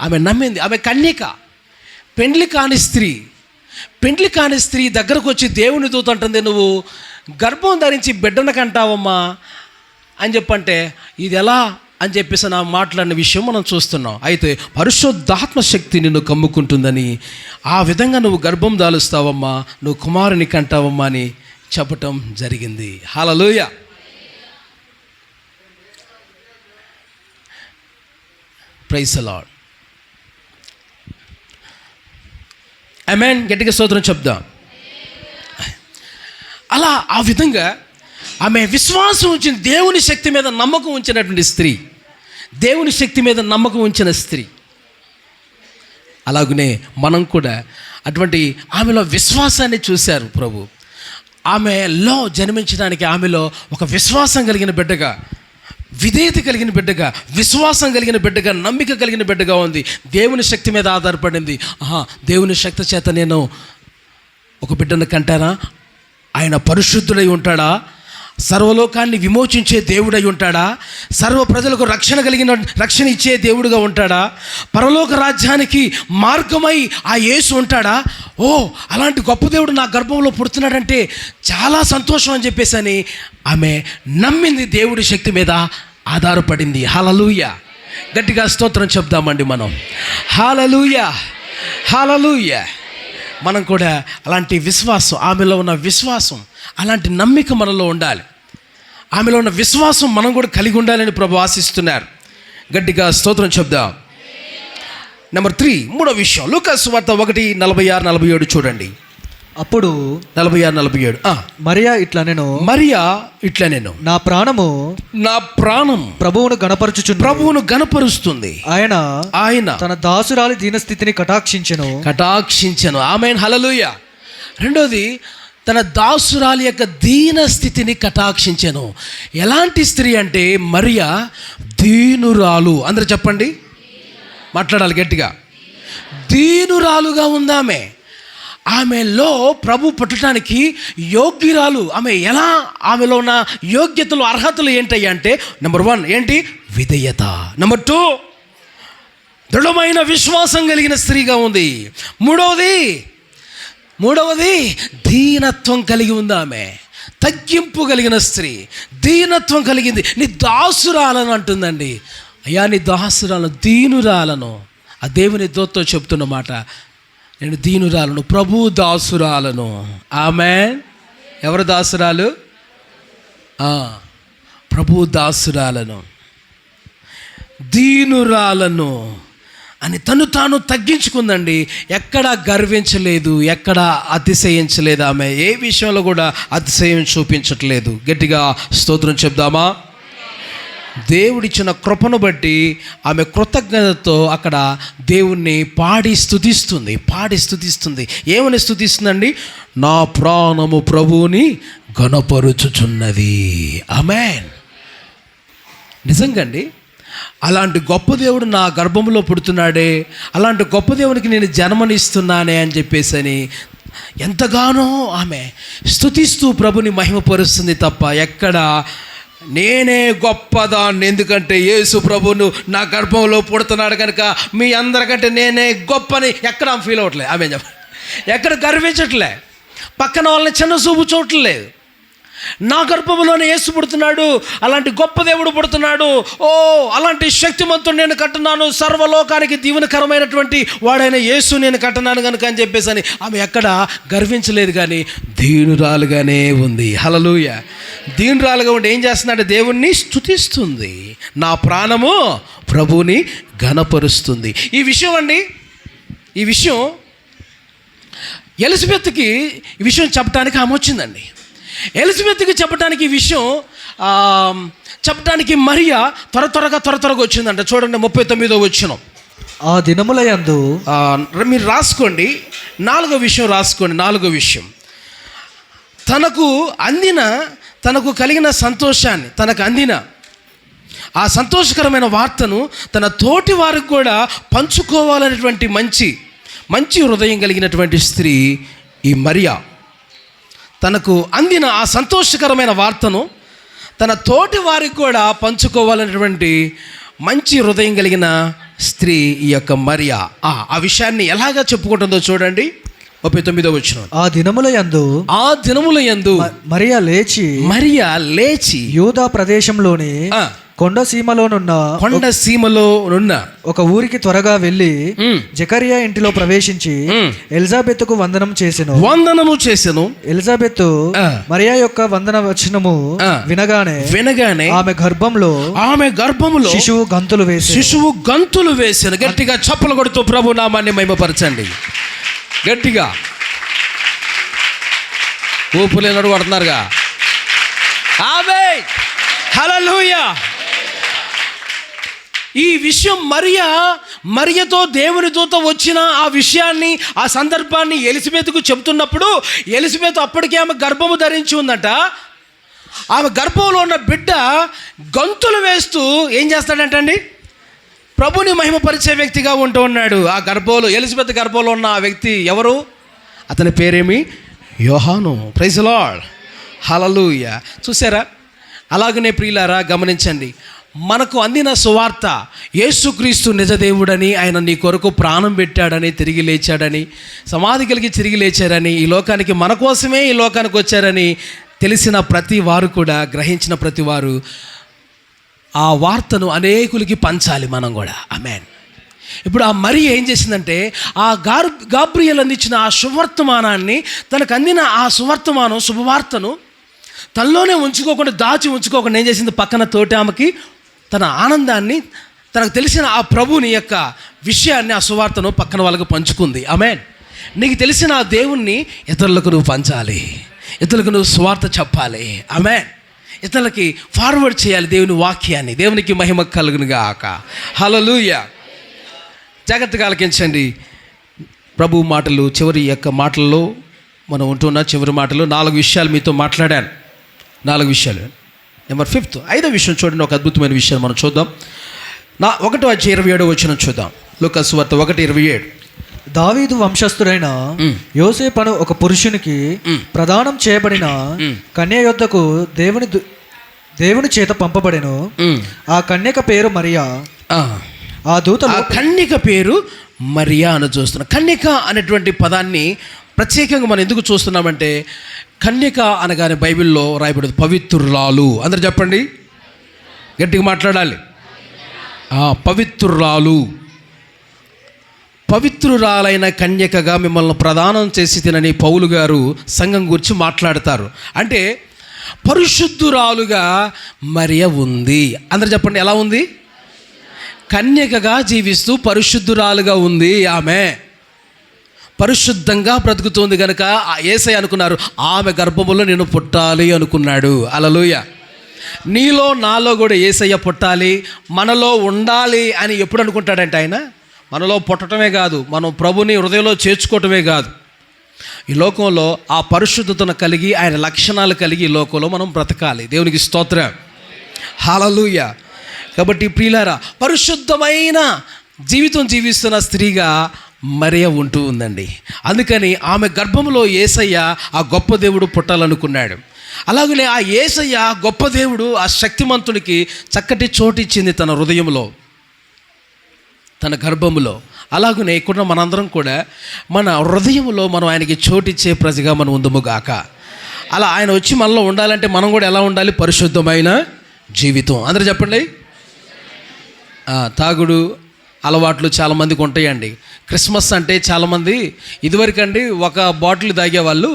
ఆమె నమ్మింది. ఆమె కన్యక, పెండ్లి కాని స్త్రీ దగ్గరకు వచ్చి దేవుని దూత అంటుంది, నువ్వు గర్భం ధరించి బిడ్డను కంటావమ్మా అని చెప్పంటే ఇది ఎలా అని చెప్పేసి నా మాట్లాడిన విషయం మనం చూస్తున్నాం. అయితే పరిశుద్ధాత్మ శక్తి నిన్ను కమ్ముకుంటుందని, ఆ విధంగా నువ్వు గర్భం దాలుస్తావమ్మా, నువ్వు కుమారుని కంటావమ్మా అని చెప్పటం జరిగింది. Hallelujah. Praise the lord. Amen. గట్టిగా స్తోత్రం చెప్దాం. అలా ఆ విధంగా ఆమె విశ్వాసం ఉంచిన, దేవుని శక్తి మీద నమ్మకం ఉంచినటువంటి స్త్రీ, దేవుని శక్తి మీద నమ్మకం ఉంచిన స్త్రీ. అలాగనే మనం కూడా అటువంటి ఆమెలో విశ్వాసాన్ని చూశారు ప్రభు. ఆమెలో జన్మించడానికి ఆమెలో ఒక విశ్వాసం కలిగిన బిడ్డగా, విధేయత కలిగిన బిడ్డగా, విశ్వాసం కలిగిన బిడ్డగా, నమ్మిక కలిగిన బిడ్డగా ఉంది. దేవుని శక్తి మీద ఆధారపడింది. దేవుని శక్తి చేత నేను ఒక బిడ్డను కంటానా, ఆయన పరిశుద్ధుడై ఉంటాడా, సర్వలోకాన్ని విమోచించే దేవుడై ఉంటాడా, సర్వ ప్రజలకు రక్షణ ఇచ్చే దేవుడుగా ఉంటాడా, పరలోక రాజ్యానికి మార్గమై ఆ యేసు ఉంటాడా, అలాంటి గొప్ప దేవుడు నా గర్భంలో పుడుతున్నాడంటే చాలా సంతోషం అని చెప్పేసి అని ఆమె నమ్మింది. దేవుడి శక్తి మీద ఆధారపడింది. హల్లెలూయా. గట్టిగా స్తోత్రం చెప్దామండి మనం. హల్లెలూయా, హల్లెలూయా. మనం కూడా అలాంటి విశ్వాసం, ఆమెలో ఉన్న విశ్వాసం, అలాంటి నమ్మిక మనలో ఉండాలి. ఆమెలో ఉన్న విశ్వాసం మనం కూడా కలిగి ఉండాలని ప్రభు ఆశిస్తున్నారు. గట్టిగా స్తోత్రం చెప్దాం. నెంబర్ 3, మూడో విషయం, లూకా సువార్త 1:46-47 చూడండి. అప్పుడు 46-47 మరియా ఇట్లా నేను నా ప్రాణం ప్రభువును గణపరుస్తుంది. ఆయన తన దాసురాలి దీనస్థితిని కటాక్షించెను. ఆమేన్. హల్లెలూయా. రెండోది, తన దాసురాలి యొక్క దీన స్థితిని కటాక్షించెను. ఎలాంటి స్త్రీ అంటే మరియా దీనురాలు. అందరూ చెప్పండి, మాట్లాడాలి గట్టిగా. దీనురాలుగా ఉందామె. ఆమెలో ప్రభు పుట్టడానికి యోగ్యురాలు. ఆమెలో ఉన్న యోగ్యతలు, అర్హతలు ఏంటయ్యా అంటే, నెంబర్ 1 ఏంటి? విధేయత. నెంబర్ 2 దృఢమైన విశ్వాసం కలిగిన స్త్రీగా ఉంది. మూడవది దీనత్వం కలిగి ఉంది. ఆమె తగ్గింపు కలిగిన స్త్రీ, దీనత్వం కలిగింది. నీ దాసురాలను అంటుందండి. అయ్యా నీ దాసురాలను, దీనురాలను. ఆ దేవుని దూతతో చెప్తున్న మాట, నేను దీనురాలను, ప్రభు దాసురాలను. ఆమేన్. ఎవరు దాసురాలు? ప్రభు దాసురాలను, దీనురాలను అని తను తాను తగ్గించుకుందండి. ఎక్కడా గర్వించలేదు, ఎక్కడా అతిశయించలేదు. ఆమె ఏ విషయంలో కూడా అతిశయం చూపించట్లేదు. గట్టిగా స్తోత్రం చెప్దామా? దేవుడిచ్చిన కృపను బట్టి ఆమె కృతజ్ఞతతో అక్కడ దేవుణ్ణి పాడి స్తుతిస్తుంది. ఏమని స్తుతిస్తుందండి? నా ప్రాణము ప్రభువుని ఘనపరుచుచున్నది. ఆమేన్. నిజంగా అండి, అలాంటి గొప్ప దేవుడు నా గర్భంలో పుడుతున్నాడే, అలాంటి గొప్ప దేవునికి నేను జన్మనిస్తున్నానే అని చెప్పేసి అని ఎంతగానో ఆమె స్తుతిస్తూ ప్రభుని మహిమపరుస్తుంది తప్ప ఎక్కడ నేనే గొప్పదాన్ని, ఎందుకంటే యేసు ప్రభును నా గర్భంలో పుడుతున్నాడు కనుక మీ అందరికంటే నేనే గొప్పని ఎక్కడ ఆమె ఫీల్ అవ్వట్లేదు. ఆమె ఎక్కడ గర్వించట్లే, పక్కన వాళ్ళని చిన్న చూపు చూడట్లేదు. నా గర్భంలోనే యేసు పుడుతున్నాడు, అలాంటి గొప్ప దేవుడు పుడుతున్నాడు, అలాంటి శక్తిమంతుడు నేను కట్టున్నాను, సర్వలోకానికి దీవెనకరమైనటువంటి వాడైన యేసు నేను కట్టున్నాను కనుక అని చెప్పేసి అని ఆమె ఎక్కడ గర్వించలేదు, కానీ దీనురాలుగానే ఉంది. హల్లెలూయా. దీనురాలుగా ఉండి ఏం చేస్తున్నాడు? దేవుణ్ణి స్తుతిస్తుంది. నా ప్రాణము ప్రభువుని ఘనపరుస్తుంది. ఈ విషయం ఎలిజబెత్కి ఈ విషయం చెప్పడానికి ఆమె వచ్చిందండి. ఎలిజబెత్కి చెప్పడానికి ఈ విషయం చెప్పడానికి మరియా త్వరగా వచ్చిందంట. చూడండి 39వ వచనం. ఆ దినములయందు మీరు రాసుకోండి, 4వ విషయం రాసుకోండి. 4వ విషయం, తనకు కలిగిన సంతోషాన్ని, తనకు అందిన ఆ సంతోషకరమైన వార్తను తన తోటి వారికి కూడా పంచుకోవాలనేటువంటి మంచి హృదయం కలిగినటువంటి స్త్రీ ఈ మరియా. తనకు అందిన ఆ సంతోషకరమైన వార్తను తన తోటి వారికి కూడా పంచుకోవాలనేటువంటి మంచి హృదయం కలిగిన స్త్రీ ఈ యొక్క మరియా. ఆ విషయాన్ని ఎలాగా చెప్పుకుంటుందో చూడండి. 39వ వచనం. ఆ దినముల యందు మరియా లేచి యూదా ప్రదేశంలోని కొండ సీమలోనున్న ఒక ఊరికి త్వరగా వెళ్ళి జకరియా ఇంటిలో ప్రవేశించి ఎలిజబెత్తుకు వందనము చేసెను. ఎలిజబెత్ మరియా యొక్క వందన వచనము వినగానే ఆమె గర్భంలో శిశువు గంతులు వేసెను. గట్టిగా చప్పలు కొడుతూ ప్రభు నామాన్ని మహిమపరచండి. గట్టిగా ఊపులేనడు కొడుతున్నారుగా. ఆమేన్, హల్లెలూయా. ఈ విషయం మరియతో దేవుని దూత వచ్చిన ఆ విషయాన్ని, ఆ సందర్భాన్ని ఎలిజబెత్కు చెబుతున్నప్పుడు, ఎలిజబెత్ అప్పటికే ఆమె గర్భము ధరించి ఉందట. ఆమె గర్భంలో ఉన్న బిడ్డ గంతులు వేస్తూ ఏం చేస్తాడంటండి? ప్రభుని మహిమపరిచే వ్యక్తిగా ఉంటూ ఉన్నాడు. ఆ గర్భంలో, ఎలిజబెత్ గర్భంలో ఉన్న ఆ వ్యక్తి ఎవరు? అతని పేరేమి? యోహాను. ప్రైజ్ ది లార్డ్, హల్లెలూయా. చూసారా? అలాగనే ప్రియులారా గమనించండి, మనకు అందిన సువార్త యేసుక్రీస్తు నిజదేవుడని, ఆయన నీ కొరకు ప్రాణం పెట్టాడని, తిరిగి లేచాడని, సమాధి కలిగి తిరిగి లేచారని, ఈ లోకానికి మన కోసమే ఈ లోకానికి వచ్చారని తెలిసిన ప్రతి వారు కూడా, గ్రహించిన ప్రతి వారు ఆ వార్తను అనేకులకి పంచాలి మనం కూడా. ఆమేన్. ఇప్పుడు ఆ మరియ ఏం చేసిందంటే, ఆ గాబ్రియల్ అందించిన ఆ సువర్తమానాన్ని, తనకు అందిన ఆ శుభవార్తను తనలోనే దాచి ఉంచుకోకుండా ఏం చేసింది? పక్కన తోటి ఆమెకి తన ఆనందాన్ని, తనకు తెలిసిన ఆ ప్రభుని యొక్క విషయాన్ని, ఆ సువార్తను పక్కన వాళ్ళకు పంచుకుంది. ఆమేన్. నీకు తెలిసిన ఆ దేవుణ్ణి ఇతరులకు నువ్వు పంచాలి, ఇతరులకు నువ్వు సువార్త చెప్పాలి. ఆమేన్. ఇతరులకి ఫార్వర్డ్ చేయాలి దేవుని వాక్యాన్ని. దేవునికి మహిమ కలుగును గాక. హల్లెలూయా. జాగ్రత్తగా ఆలకించండి ప్రభు మాటలు. చివరి యొక్క మాటల్లో మనం ఉంటున్న చివరి మాటలు 4 విషయాలు మీతో మాట్లాడాను. 4 విషయాలు. నెంబర్ 5th, 5వ విషయం చూడండి. ఒక అద్భుతమైన విషయం మనం చూద్దాం. 1:27 వచనం చూద్దాం. లూకా సువార్త 1:27. దావీదు వంశస్థుడైన యోసేపు ఒక పురుషునికి ప్రదానం చేయబడిన కన్య యొద్దకు దేవుని చేత పంపబడెను. ఆ కన్యక పేరు మరియా. ఆ దూత కన్యక పేరు మరియా అని చూస్తున్నాం. కన్యక అనేటువంటి పదాన్ని ప్రత్యేకంగా మనం ఎందుకు చూస్తున్నామంటే, కన్యక అనగానే బైబిల్లో రాయబడింది పవిత్రురాలు. అందరు చెప్పండి, గట్టిగా మాట్లాడాలి. పవిత్రురాలు. పవిత్రురాలైన కన్యకగా మిమ్మల్ని ప్రదానం చేసి తినని పౌలు గారు సంఘం గురించి మాట్లాడతారు. అంటే పరిశుద్ధురాలుగా మరియ ఉంది. అందరు చెప్పండి, ఎలా ఉంది? కన్యకగా జీవిస్తూ పరిశుద్ధురాలుగా ఉంది. ఆమె పరిశుద్ధంగా బ్రతుకుతుంది కనుక యేసయ్య అనుకున్నారు, ఆమె గర్భములో నేను పుట్టాలి అనుకున్నాడు. హల్లెలూయా. నీలో నాలో కూడా యేసయ్య పుట్టాలి, మనలో ఉండాలి అని ఎప్పుడు అనుకుంటాడంటే ఆయన, మనలో పుట్టడమే కాదు, మనం ప్రభుని హృదయంలో చేర్చుకోవటమే కాదు, ఈ లోకంలో ఆ పరిశుద్ధతను కలిగి, ఆయన లక్షణాలు కలిగి ఈ లోకంలో మనం బ్రతకాలి. దేవునికి స్తోత్రం. హల్లెలూయా. కాబట్టి ప్రియులారా, పరిశుద్ధమైన జీవితం జీవిస్తున్న స్త్రీగా మరియ ఉంటూ ఉందండి. అందుకని ఆమె గర్భంలో యేసయ్య ఆ గొప్ప దేవుడు పుట్టాలనుకున్నాడు. అలాగనే ఆ యేసయ్య గొప్ప దేవుడు ఆ శక్తిమంతుడికి చక్కటి చోటిచ్చింది తన హృదయంలో, తన గర్భములో. అలాగనే ఇక్కడ మనందరం కూడా మన హృదయంలో మనం ఆయనకి చోటిచ్చే ప్రజగా మనం ఉందముగాక. అలా ఆయన వచ్చి మనలో ఉండాలంటే మనం కూడా ఎలా ఉండాలి? పరిశుద్ధమైన జీవితం. అందరూ చెప్పండి. తాగుడు అలవాట్లు చాలామందికి ఉంటాయండి. క్రిస్మస్ అంటే చాలామంది ఇదివరకండి ఒక బాటిల్ తాగేవాళ్ళు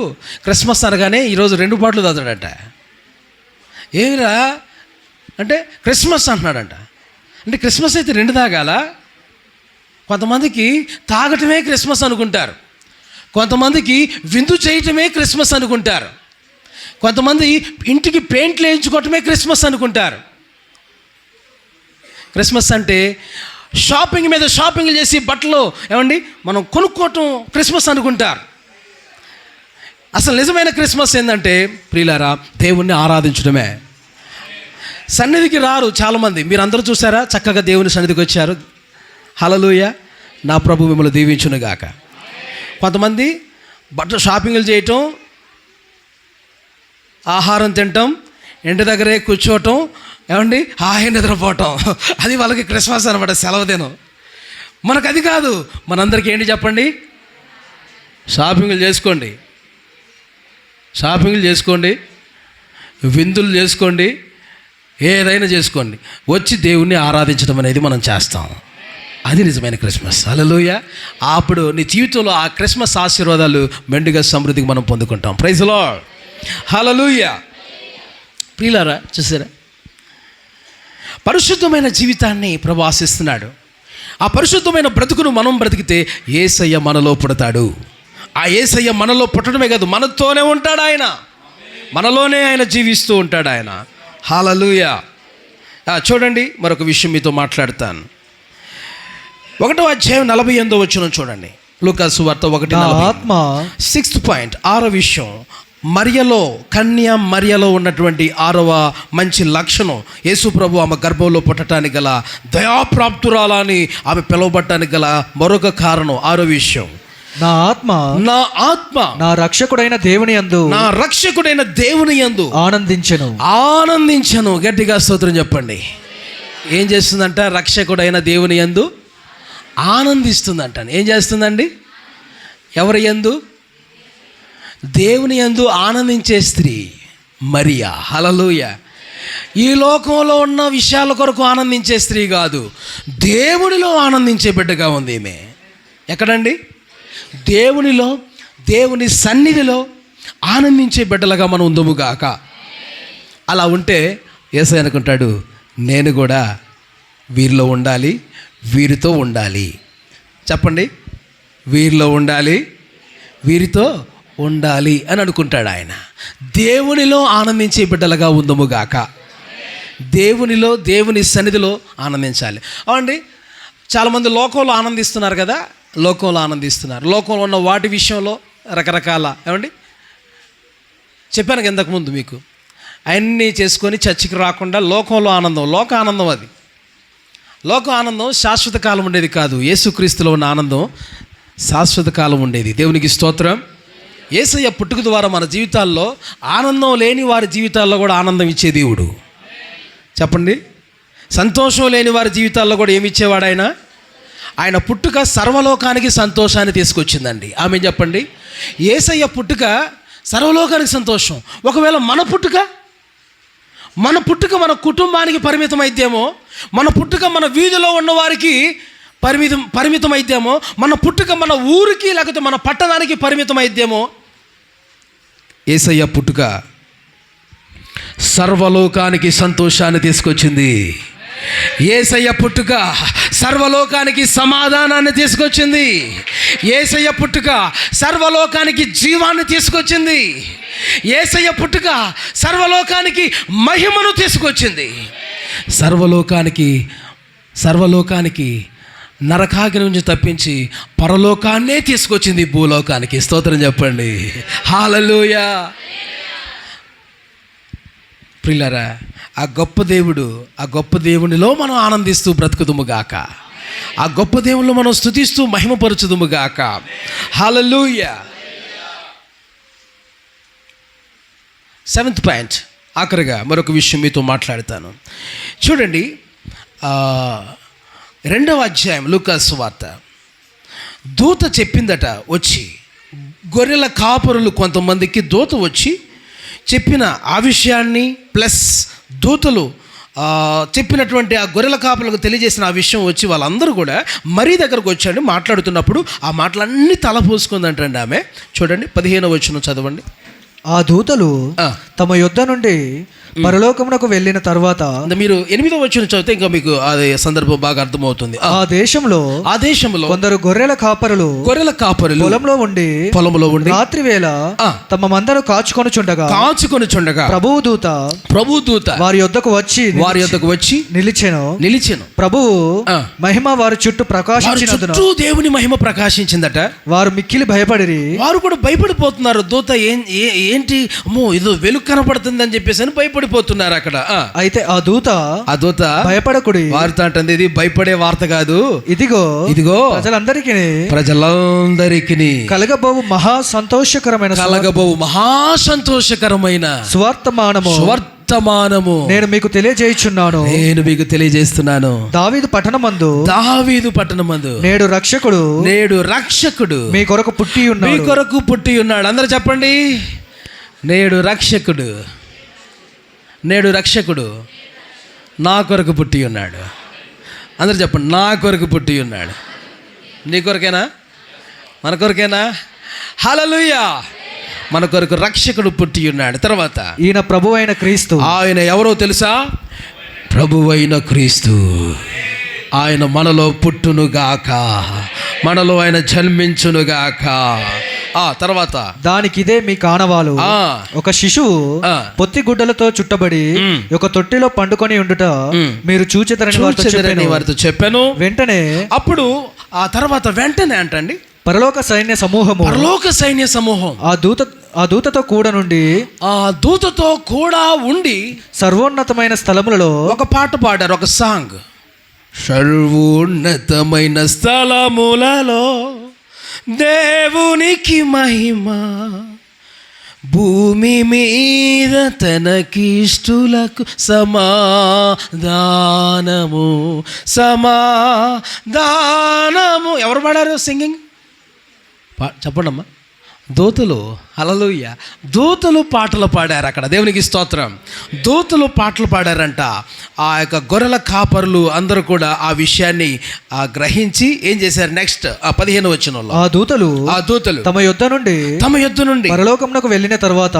క్రిస్మస్ అనగానే ఈరోజు 2 బాటిల్ తాగుతాడట. ఏమిరా అంటే క్రిస్మస్ అంటున్నాడంట. అంటే క్రిస్మస్ అయితే 2 తాగాలా? కొంతమందికి తాగటమే క్రిస్మస్ అనుకుంటారు, కొంతమందికి విందు చేయటమే క్రిస్మస్ అనుకుంటారు, కొంతమంది ఇంటికి పెయింట్లు వేయించుకోవటమే క్రిస్మస్ అనుకుంటారు. క్రిస్మస్ అంటే షాపింగ్ మీద షాపింగ్లు చేసి బట్టలు ఏమండి మనం కొనుక్కోవటం క్రిస్మస్ అనుకుంటారు. అసలు నిజమైన క్రిస్మస్ ఏంటంటే ప్రియులారా, దేవుణ్ణి ఆరాధించడమే. సన్నిధికి రారు చాలామంది. మీరు అందరూ చూసారా? చక్కగా దేవుని సన్నిధికి వచ్చారు. హల్లెలూయా. నా ప్రభు మిమ్మల్ని దీవించునుగాక. కొంతమంది బట్టలు షాపింగ్లు చేయటం, ఆహారం తినటం, ఇంటి దగ్గరే కూర్చోవటం, ఏమండి హాయి నిద్రపోవటం, అది వాళ్ళకి క్రిస్మస్ అనమాట, సెలవు దినం. మనకు అది కాదు. మనందరికీ ఏంటి చెప్పండి? షాపింగ్లు చేసుకోండి, షాపింగ్లు చేసుకోండి, విందులు చేసుకోండి, ఏదైనా చేసుకోండి, వచ్చి దేవుణ్ణి ఆరాధించడం అనేది మనం చేస్తాం. అది నిజమైన క్రిస్మస్. హల్లెలూయా. అప్పుడు నీ జీవితంలో ఆ క్రిస్మస్ ఆశీర్వాదాలు మెండుగా సమృద్ధికి మనం పొందుకుంటాం. Praise the lord. హల్లెలూయా. ప్రియులారా, చూసారా, పరిశుద్ధమైన జీవితాన్ని ప్రభు ఆశిస్తున్నాడు. ఆ పరిశుద్ధమైన బ్రతుకును మనం బ్రతికితే యేసయ్య మనలో పుడతాడు. ఆ యేసయ్య మనలో పుట్టడమే కాదు, మనతోనే ఉంటాడు ఆయన, మనలోనే ఆయన జీవిస్తూ ఉంటాడు ఆయన. హల్లెలూయా. చూడండి, మరొక విషయం మీతో మాట్లాడతాను. 1వ అధ్యాయం 48వ వచనం చూడండి. లూకా సువార్త 1:40. ఆత్మ 6th పాయింట్, 6వ విషయం, మరియలో, కన్య మరియలో ఉన్నటువంటి 6వ మంచి లక్షణం, యేసు ప్రభు ఆమె గర్భంలో పుట్టడానికి గల దయాప్రాప్తురాలని ఆమె పిలువబట్టడానికి గల మరొక కారణం. 6వ విషయం, నా ఆత్మ నా రక్షకుడైన దేవుని యందు ఆనందించెను. గట్టిగా స్తోత్రం చెప్పండి. ఏం చేస్తుందంట? రక్షకుడైన దేవుని యందు ఆనందిస్తుందంట. ఏం చేస్తుందండి? ఎవరి యందు? దేవుని యందు ఆనందించే స్త్రీ మరియా. హల్లెలూయా. ఈ లోకంలో ఉన్న విషయాల కొరకు ఆనందించే స్త్రీ కాదు, దేవునిలో ఆనందించే బిడ్డగా ఉంది ఈమె. ఎక్కడండి? దేవునిలో, దేవుని సన్నిధిలో ఆనందించే బిడ్డలుగా మనం ఉందుముగాక. అలా ఉంటే యేసయ్య అనుకుంటాడు, నేను కూడా వీరిలో ఉండాలి, వీరితో ఉండాలి. చెప్పండి, వీరిలో ఉండాలి, వీరితో ఉండాలి అని అనుకుంటాడు ఆయన. దేవునిలో ఆనందించే బిడ్డలుగా ఉందుముగాక. దేవునిలో, దేవుని సన్నిధిలో ఆనందించాలి. అవునండి, చాలామంది లోకంలో ఆనందిస్తున్నారు కదా, లోకంలో ఆనందిస్తున్నారు. లోకంలో ఉన్న వాటి విషయంలో రకరకాల, ఏమండి చెప్పాను ఇంతకుముందు మీకు, అన్నీ చేసుకొని చర్చికి రాకుండా లోకంలో ఆనందం, లోక ఆనందం. అది లోక ఆనందం శాశ్వత కాలం ఉండేది కాదు. యేసుక్రీస్తులో ఉన్న ఆనందం శాశ్వత కాలం ఉండేది. దేవునికి స్తోత్రం. యేసయ్య పుట్టుక ద్వారా మన జీవితాల్లో ఆనందం లేని వారి జీవితాల్లో కూడా ఆనందం ఇచ్చే దేవుడు. చెప్పండి, సంతోషం లేని వారి జీవితాల్లో కూడా ఏమి ఇచ్చేవాడు ఆయన? ఆయన పుట్టుక సర్వలోకానికి సంతోషాన్ని తీసుకొచ్చిందండి. ఆమె చెప్పండి, యేసయ్య పుట్టుక సర్వలోకానికి సంతోషం. ఒకవేళ మన పుట్టుక మన కుటుంబానికి పరిమితం అయితేమో, మన పుట్టుక మన వీధిలో ఉన్న వారికి పరిమితం అయితేమో, మన పుట్టుక మన ఊరికి లేకపోతే మన పట్టణానికి పరిమితం అయితేమో, యేసయ్య పుట్టుక సర్వలోకానికి సంతోషాన్ని తీసుకొచ్చింది. యేసయ్య పుట్టుక సర్వలోకానికి సమాధానాన్ని తీసుకొచ్చింది. యేసయ్య పుట్టుక సర్వలోకానికి జీవాన్ని తీసుకొచ్చింది. యేసయ్య పుట్టుక సర్వలోకానికి మహిమను తీసుకొచ్చింది. సర్వలోకానికి నరకాగ్ని నుంచి తప్పించి పరలోకాన్నే తీసుకొచ్చింది భూలోకానికి. స్తోత్రం చెప్పండి. హల్లెలూయా. ప్రియులారా, ఆ గొప్ప దేవునిలో మనం ఆనందిస్తూ బ్రతుకుదుముగాక. ఆ గొప్ప దేవునిలో మనం స్తుతిస్తూ మహిమపరచుదుముగాక. హల్లెలూయా. 7th పాయింట్, ఆఖరిగా మరొక విషయం మీతో మాట్లాడతాను. చూడండి, 2వ అధ్యాయం లూకా సువార్త. దూత చెప్పిందట, వచ్చి గొర్రెల కాపరులు కొంతమందికి దూత వచ్చి చెప్పిన ఆ విషయాన్ని ప్లస్ దూతలు చెప్పినటువంటి ఆ గొర్రెల కాపరులకు తెలియజేసిన ఆ విషయం వచ్చి వాళ్ళందరూ కూడా మరీ దగ్గరకు వచ్చాడు. మాట్లాడుతున్నప్పుడు ఆ మాటలన్నీ తలపోసుకుందంటండి ఆమె. చూడండి, 15వ వచనం చదవండి. ఆ దూతలు తమ యుద్ధ నుండి పరలోకమునకు వెళ్ళిన తర్వాత, మీరు 8వ వచనం చదివితే ఇంకా మీకు అది సందర్భం బాగా అర్థమవుతుంది. ఆ దేశంలో కొందరు గొర్రెల కాపరులు పొలంలో ఉండి రాత్రి వేళ తమ మందను కాచుకొనుచుండగా ప్రభువు దూత వారి యొద్దకు వచ్చి నిలిచెను. ప్రభువు మహిమ వారి చుట్టూ ప్రకాశించినందున, దేవుని మహిమ ప్రకాశించిందట. వారు మిక్కిలి భయపడిరి. వారు కూడా భయపడిపోతున్నారు. దూత ఏంటి, అమ్మో ఇదో వెలుగు కనపడుతుంది అని చెప్పేసి అని భయపడిపోతున్నారు అక్కడ. అయితే ఆ దూత భయపడకుడి వార్త అంటుంది. ఇది భయపడే వార్త కాదు. ఇదిగో ప్రజలందరికీ కలగబోవు మహా సంతోషకరమైన సువర్తమానము వర్తమానము నేను మీకు తెలియజేయుచున్నాను. నేను మీకు తెలియజేస్తున్నాను. దావీదు పట్టణమందు నేడు రక్షకుడు మీ కొరకు పుట్టి ఉన్నాడు. అందరూ చెప్పండి, నేడు రక్షకుడు నా కొరకు పుట్టి ఉన్నాడు. అందరూ చెప్పండి, నా కొరకు పుట్టి ఉన్నాడు. నీ కొరకేనా? మన కొరకేనా? హల్లెలూయా. మన కొరకు రక్షకుడు పుట్టి ఉన్నాడు. తర్వాత ఈయన ప్రభువైన క్రీస్తు. ఆయన ఎవరో తెలుసా? ప్రభువైన క్రీస్తు. ఆయన మనలో పుట్టునుగాక, మనలో ఆయన జన్మించునుగాక. తర్వాత దానికి ఇదే మీ కానవాలు. ఒక శిశువు పొత్తి గుడ్డలతో చుట్టబడి ఒక తొట్టిలో పండుకొని ఉండుట మీరు చూచెదరని వారితో చెప్పాను. వెంటనే అప్పుడు ఆ తర్వాత వెంటనే అంటండి, పరలోక సైన్య సమూహం ఆ దూతతో కూడా ఉండి సర్వోన్నతమైన స్థలములలో ఒక పాట పాడారు, ఒక సాంగ్. సర్వోన్నతమైన స్థలములలో దేవునికి మహిమ, భూమి మీద తనకిష్టులకు సమాధానము. ఎవరు పాడారు సింగింగ్? చెప్పండి అమ్మా. దూతలు. హల్లెలూయా. దూతలు పాటలు పాడారు అక్కడ. దేవునికి స్తోత్రం. దూతలు పాటలు పాడారంట. ఆ యొక్క గొర్రెల కాపరులు అందరూ కూడా ఆ విషయాన్ని గ్రహించి ఏం చేశారు? నెక్స్ట్ 15వ వచనంలో ఆ దూతలు తమ యొద్ద నుండి పరలోకమునకు వెళ్ళిన తర్వాత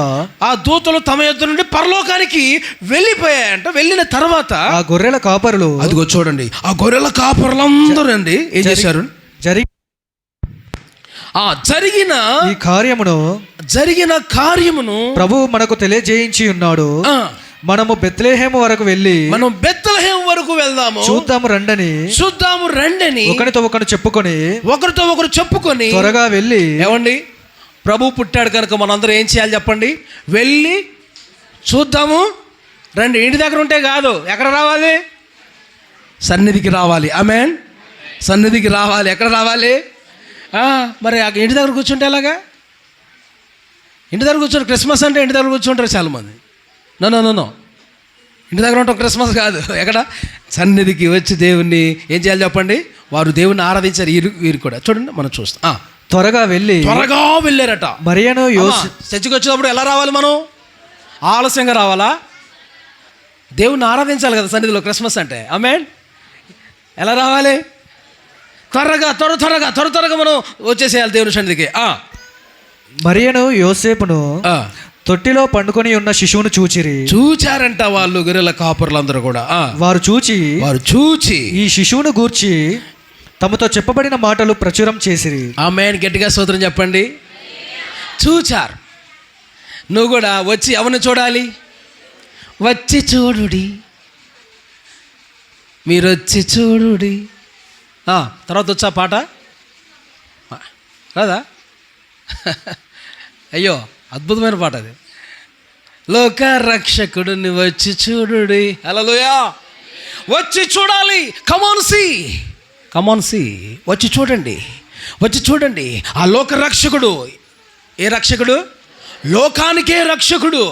ఆ దూతలు తమ యొద్ద నుండి పరలోకానికి వెళ్ళిపోయాయంట. వెళ్ళిన తర్వాత ఆ గొర్రెల కాపరులు, అదిగో చూడండి, ఆ గొర్రెల కాపరులందరూ అండి ఏం చేశారు? జరిగిన కార్యమును ప్రభువు మనకు తెలియజేయించి ఉన్నాడు. మనము బెత్లెహేము వరకు వెళ్దాము, చూద్దాము రండని ఒకరితో ఒకరు చెప్పుకొని త్వరగా వెళ్ళి. ఏమండి, ప్రభు పుట్టాడు కనుక మనందరం ఏం చేయాలి చెప్పండి? వెళ్ళి చూద్దాము రండి. ఇంటి దగ్గర ఉంటే కాదు, ఎక్కడ రావాలి? సన్నిధికి రావాలి. ఆమేన్. సన్నిధికి రావాలి. ఎక్కడ రావాలి? మరి ఇంటి దగ్గర కూర్చుంటే ఎలాగా? ఇంటి దగ్గర కూర్చోండి. క్రిస్మస్ అంటే ఇంటి దగ్గర కూర్చుంటారు చాలామంది. నో ఇంటి దగ్గర ఉంటాం క్రిస్మస్ కాదు. ఎక్కడ? సన్నిధికి వచ్చి దేవుణ్ణి ఏం చేయాలి చెప్పండి? వారు దేవుణ్ణి ఆరాధించారు. వీరు కూడా చూడండి, మనం చూస్తాం. త్వరగా వెళ్ళారట. మరియను చర్చికి వచ్చేటప్పుడు ఎలా రావాలి? మనం ఆలస్యంగా రావాలా? దేవుణ్ణి ఆరాధించాలి కదా సన్నిధిలో క్రిస్మస్ అంటే. ఆమేన్. ఎలా రావాలి? త్వరగా మనం వచ్చేసేయాలి దేవుని సన్నిధికి. మరియను యోసేపును తొట్టిలో పండుకొని ఉన్న శిశువును చూచారంట వాళ్ళు గొర్రెల కాపరులందరూ కూడా. వారు చూచి ఈ శిశువును గూర్చి తమతో చెప్పబడిన మాటలు ప్రచురం చేసిరి. ఆమేన్. గట్టిగా స్తోత్రం చెప్పండి. చూచారు. నువ్వు కూడా వచ్చి ఎవరిని చూడాలి? వచ్చి చూడుడి, మీరు వచ్చి చూడుడి. తర్వాత వచ్చా పాట రాదా? అయ్యో, అద్భుతమైన పాట అది. లోక రక్షకుడిని వచ్చి చూడుడి. హల్లెలూయా. వచ్చి చూడాలి. కమాన్ సి వచ్చి చూడండి. ఆ లోక రక్షకుడు. ఏ రక్షకుడు? లోకానికే రక్షకుడు,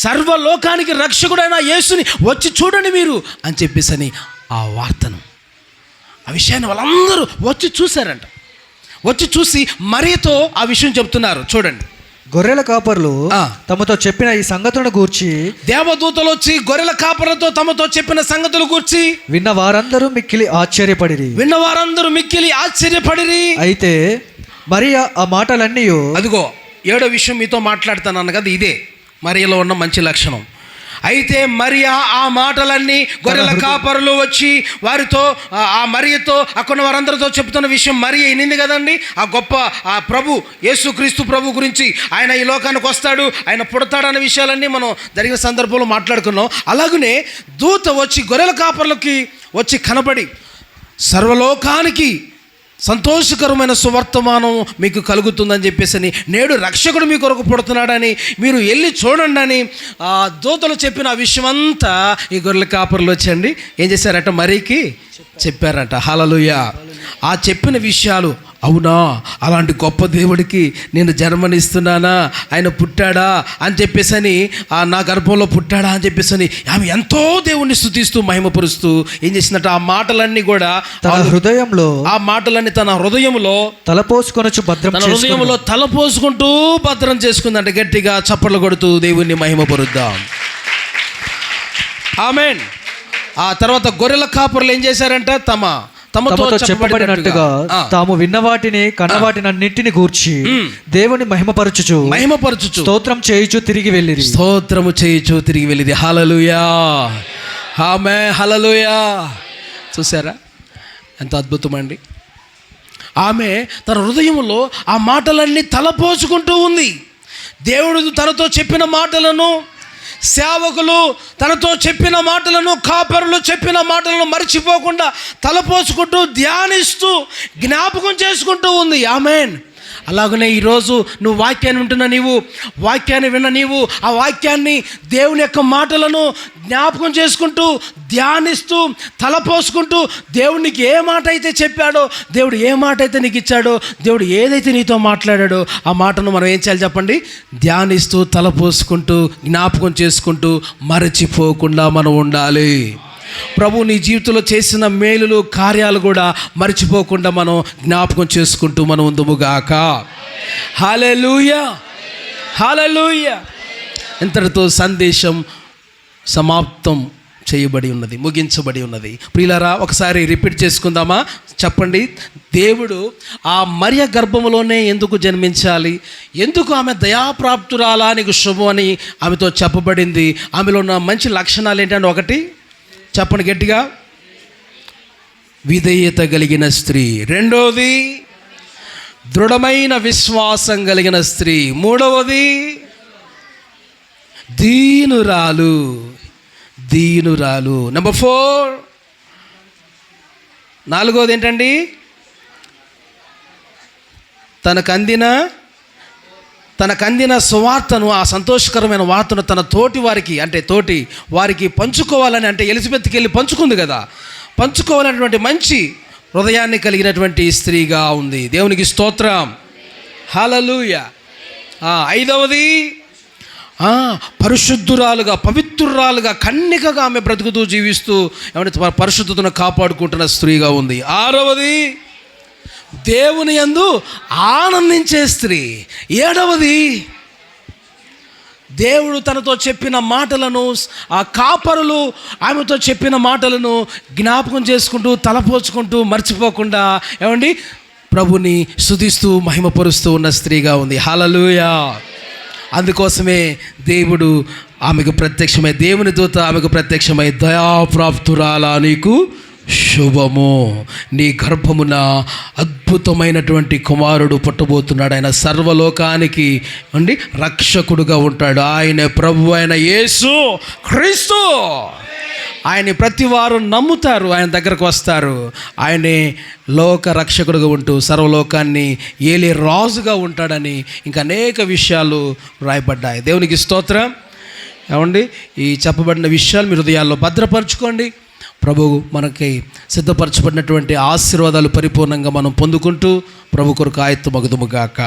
సర్వలోకానికి రక్షకుడైన యేసుని వచ్చి చూడండి మీరు అని చెప్పేసి ఆ వార్తను, ఆ విషయాన్ని వాళ్ళందరూ వచ్చి చూశారంట. వచ్చి చూసి మరియతో ఆ విషయం చెప్తున్నారు. చూడండి, గొర్రెల కాపరులు తమతో చెప్పిన ఈ సంగతులను గూర్చి, దేవదూతలు వచ్చి గొర్రెల కాపరులతో తమతో చెప్పిన సంగతులు గూర్చి విన్న వారందరూ మిక్కిలి ఆశ్చర్యపడిరి. అయితే మరియా ఆ మాటలన్నీ, అదిగో 7వ విషయం మీతో మాట్లాడుతాను కదా, ఇదే మరియలో ఉన్న మంచి లక్షణం. అయితే మరియా ఆ మాటలన్నీ గొర్రెల కాపరులు వచ్చి వారితో, ఆ మరియతో అక్కడ వారందరితో చెప్తున్న విషయం మరియ వినింది కదండి. ఆ గొప్ప ఆ ప్రభు యేసుక్రీస్తు ప్రభు గురించి, ఆయన ఈ లోకానికి వస్తాడు, ఆయన పుడతాడనే విషయాలన్నీ మనం జరిగిన సందర్భంలో మాట్లాడుకున్నాం. అలాగనే దూత వచ్చి గొర్రెల కాపరులకి వచ్చి కనబడి సర్వలోకానికి సంతోషకరమైన సువర్తమానం మీకు కలుగుతుందని చెప్పేసి, నేడు రక్షకుడు మీ కొరకు పుడుతున్నాడని మీరు వెళ్ళి చూడండి అని ఆ దూతలు చెప్పిన ఆ విషయం అంతా ఈ గొర్రెల కాపరులు వచ్చండి ఏం చేశారట? మరీకి చెప్పారట. హల్లెలూయా. ఆ చెప్పిన విషయాలు అవునా, అలాంటి గొప్ప దేవుడికి నేను జన్మనిస్తున్నానా, ఆయన పుట్టాడా అని చెప్పేసి నా గర్భంలో పుట్టాడా అని చెప్పేసి ఆమె ఎంతో దేవుణ్ణి స్తుతిస్తూ మహిమపరుస్తూ ఏం చేసిందట, ఆ మాటలన్నీ కూడా తన హృదయంలో తలపోసుకొనొచ్చు భద్రం తన హృదయంలో తలపోసుకుంటూ భద్రం చేసుకుందంట. గట్టిగా చప్పట్లు కొడుతూ దేవుణ్ణి మహిమపరుద్దాం. ఆమేన్. ఆ తర్వాత గొర్రెల కాపరులు ఏం చేశారంట, తమతో చెప్పబడినట్టుగా తాము విన్న వాటిని కన్న వాటిని అన్నింటిని గూర్చి దేవుని మహిమపరచుచు స్తోత్రం చేయుచు తిరిగి వెళ్ళిరి. స్తోత్రము చేయుచు తిరిగి వెళ్ళింది. హల్లెలూయా, ఆమేన్, హల్లెలూయా. చూసారా ఎంత అద్భుతం అండి. ఆమె తన హృదయంలో ఆ మాటలన్నీ తలపోసుకుంటూ ఉంది. దేవుడు తనతో చెప్పిన మాటలను, సేవకులు తనతో చెప్పిన మాటలను, కాపరులు చెప్పిన మాటలను మర్చిపోకుండా తలపోసుకుంటూ ధ్యానిస్తూ జ్ఞాపకం చేసుకుంటూ ఉంది. ఆమేన్. అలాగనే ఈరోజు నువ్వు వాక్యాన్ని వింటున్న వాక్యాన్ని విన్న నీవు ఆ వాక్యాన్ని, దేవుని యొక్క మాటలను జ్ఞాపకం చేసుకుంటూ ధ్యానిస్తూ తలపోసుకుంటూ దేవునికి ఏ మాట అయితే చెప్పాడో, దేవుడు ఏ మాట అయితే నీకు ఇచ్చాడో, దేవుడు ఏదైతే నీతో మాట్లాడాడో ఆ మాటను మనం ఏం చేయాలి చెప్పండి, ధ్యానిస్తూ తలపోసుకుంటూ జ్ఞాపకం చేసుకుంటూ మరచిపోకుండా మనం ఉండాలి. ప్రభు నీ జీవితంలో చేసిన మేలులు కార్యాలు కూడా మర్చిపోకుండా మనం జ్ఞాపకం చేసుకుంటూ మనం ఉందుముగాక. హల్లెలూయా, హల్లెలూయా. ఇంతటితో సందేశం సమాప్తం చేయబడి ఉన్నది, ముగించబడి ఉన్నది. ప్రియులారా, ఒకసారి రిపీట్ చేసుకుందామా? చెప్పండి. దేవుడు ఆ మరియ గర్భములోనే ఎందుకు జన్మించాలి, ఎందుకు ఆమె దయాప్రాప్తురాలా, నీకు శుభం అని ఆమెతో చెప్పబడింది. ఆమెలో ఉన్న మంచి లక్షణాలు ఏంటంటే, ఒకటి చెప్పండి గట్టిగా, విధేయత కలిగిన స్త్రీ. రెండవది దృఢమైన విశ్వాసం కలిగిన స్త్రీ. మూడవది దీనురాలు. నెంబర్ 4. నాలుగవది ఏంటండి, తనకందిన సువార్తను, ఆ సంతోషకరమైన వార్తను తన తోటి వారికి పంచుకోవాలని, అంటే ఎలిజబెత్కి వెళ్ళి పంచుకుంది కదా, పంచుకోవాలనేటువంటి మంచి హృదయాన్ని కలిగినటువంటి స్త్రీగా ఉంది. దేవునికి స్తోత్రం, హల్లెలూయా. 5వది పరిశుద్ధురాలుగా, పవిత్రురాలుగా, కన్యకగా ఆమె బ్రతుకుతూ జీవిస్తూ ఏమంటే పరిశుద్ధతను కాపాడుకుంటున్న స్త్రీగా ఉంది. 6వది దేవుని యందు ఆనందించే స్త్రీ. 7వది దేవుడు తనతో చెప్పిన మాటలను, ఆ కాపరులు ఆమెతో చెప్పిన మాటలను జ్ఞాపకం చేసుకుంటూ తలపోచుకుంటూ మర్చిపోకుండా ఏమండి ప్రభుని స్తుతిస్తూ మహిమపరుస్తూ ఉన్న స్త్రీగా ఉంది. హల్లెలూయా. అందుకోసమే దేవుడు ఆమెకు ప్రత్యక్షమై, దేవుని దూత ఆమెకు ప్రత్యక్షమై, దయాప్రాప్తురాలా నీకు శుభము, నీ గర్భమున అద్భుతమైనటువంటి కుమారుడు పుట్టబోతున్నాడు. ఆయన సర్వలోకానికి అండి రక్షకుడుగా ఉంటాడు. ఆయన ప్రభు అయిన యేసు క్రీస్తు. ఆయన్ని ప్రతి వారు నమ్ముతారు, ఆయన దగ్గరకు వస్తారు. ఆయనే లోక రక్షకుడుగా ఉంటూ సర్వలోకాన్ని ఏలే రాజుగా ఉంటాడని ఇంకా అనేక విషయాలు రాయబడ్డాయి. దేవునికి స్తోత్రం. ఏమండి, ఈ చెప్పబడిన విషయాలు మీ హృదయాల్లో భద్రపరచుకోండి. ప్రభు మనకి సిద్ధపరచబడినటువంటి ఆశీర్వాదాలు పరిపూర్ణంగా మనం పొందుకుంటూ ప్రభు కొరకు ఆయత్తమగుదుముగాక.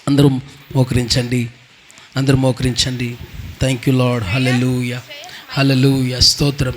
అందరూ మోకరించండి. Thank you lord. Hallelujah, hallelujah. స్తోత్రం.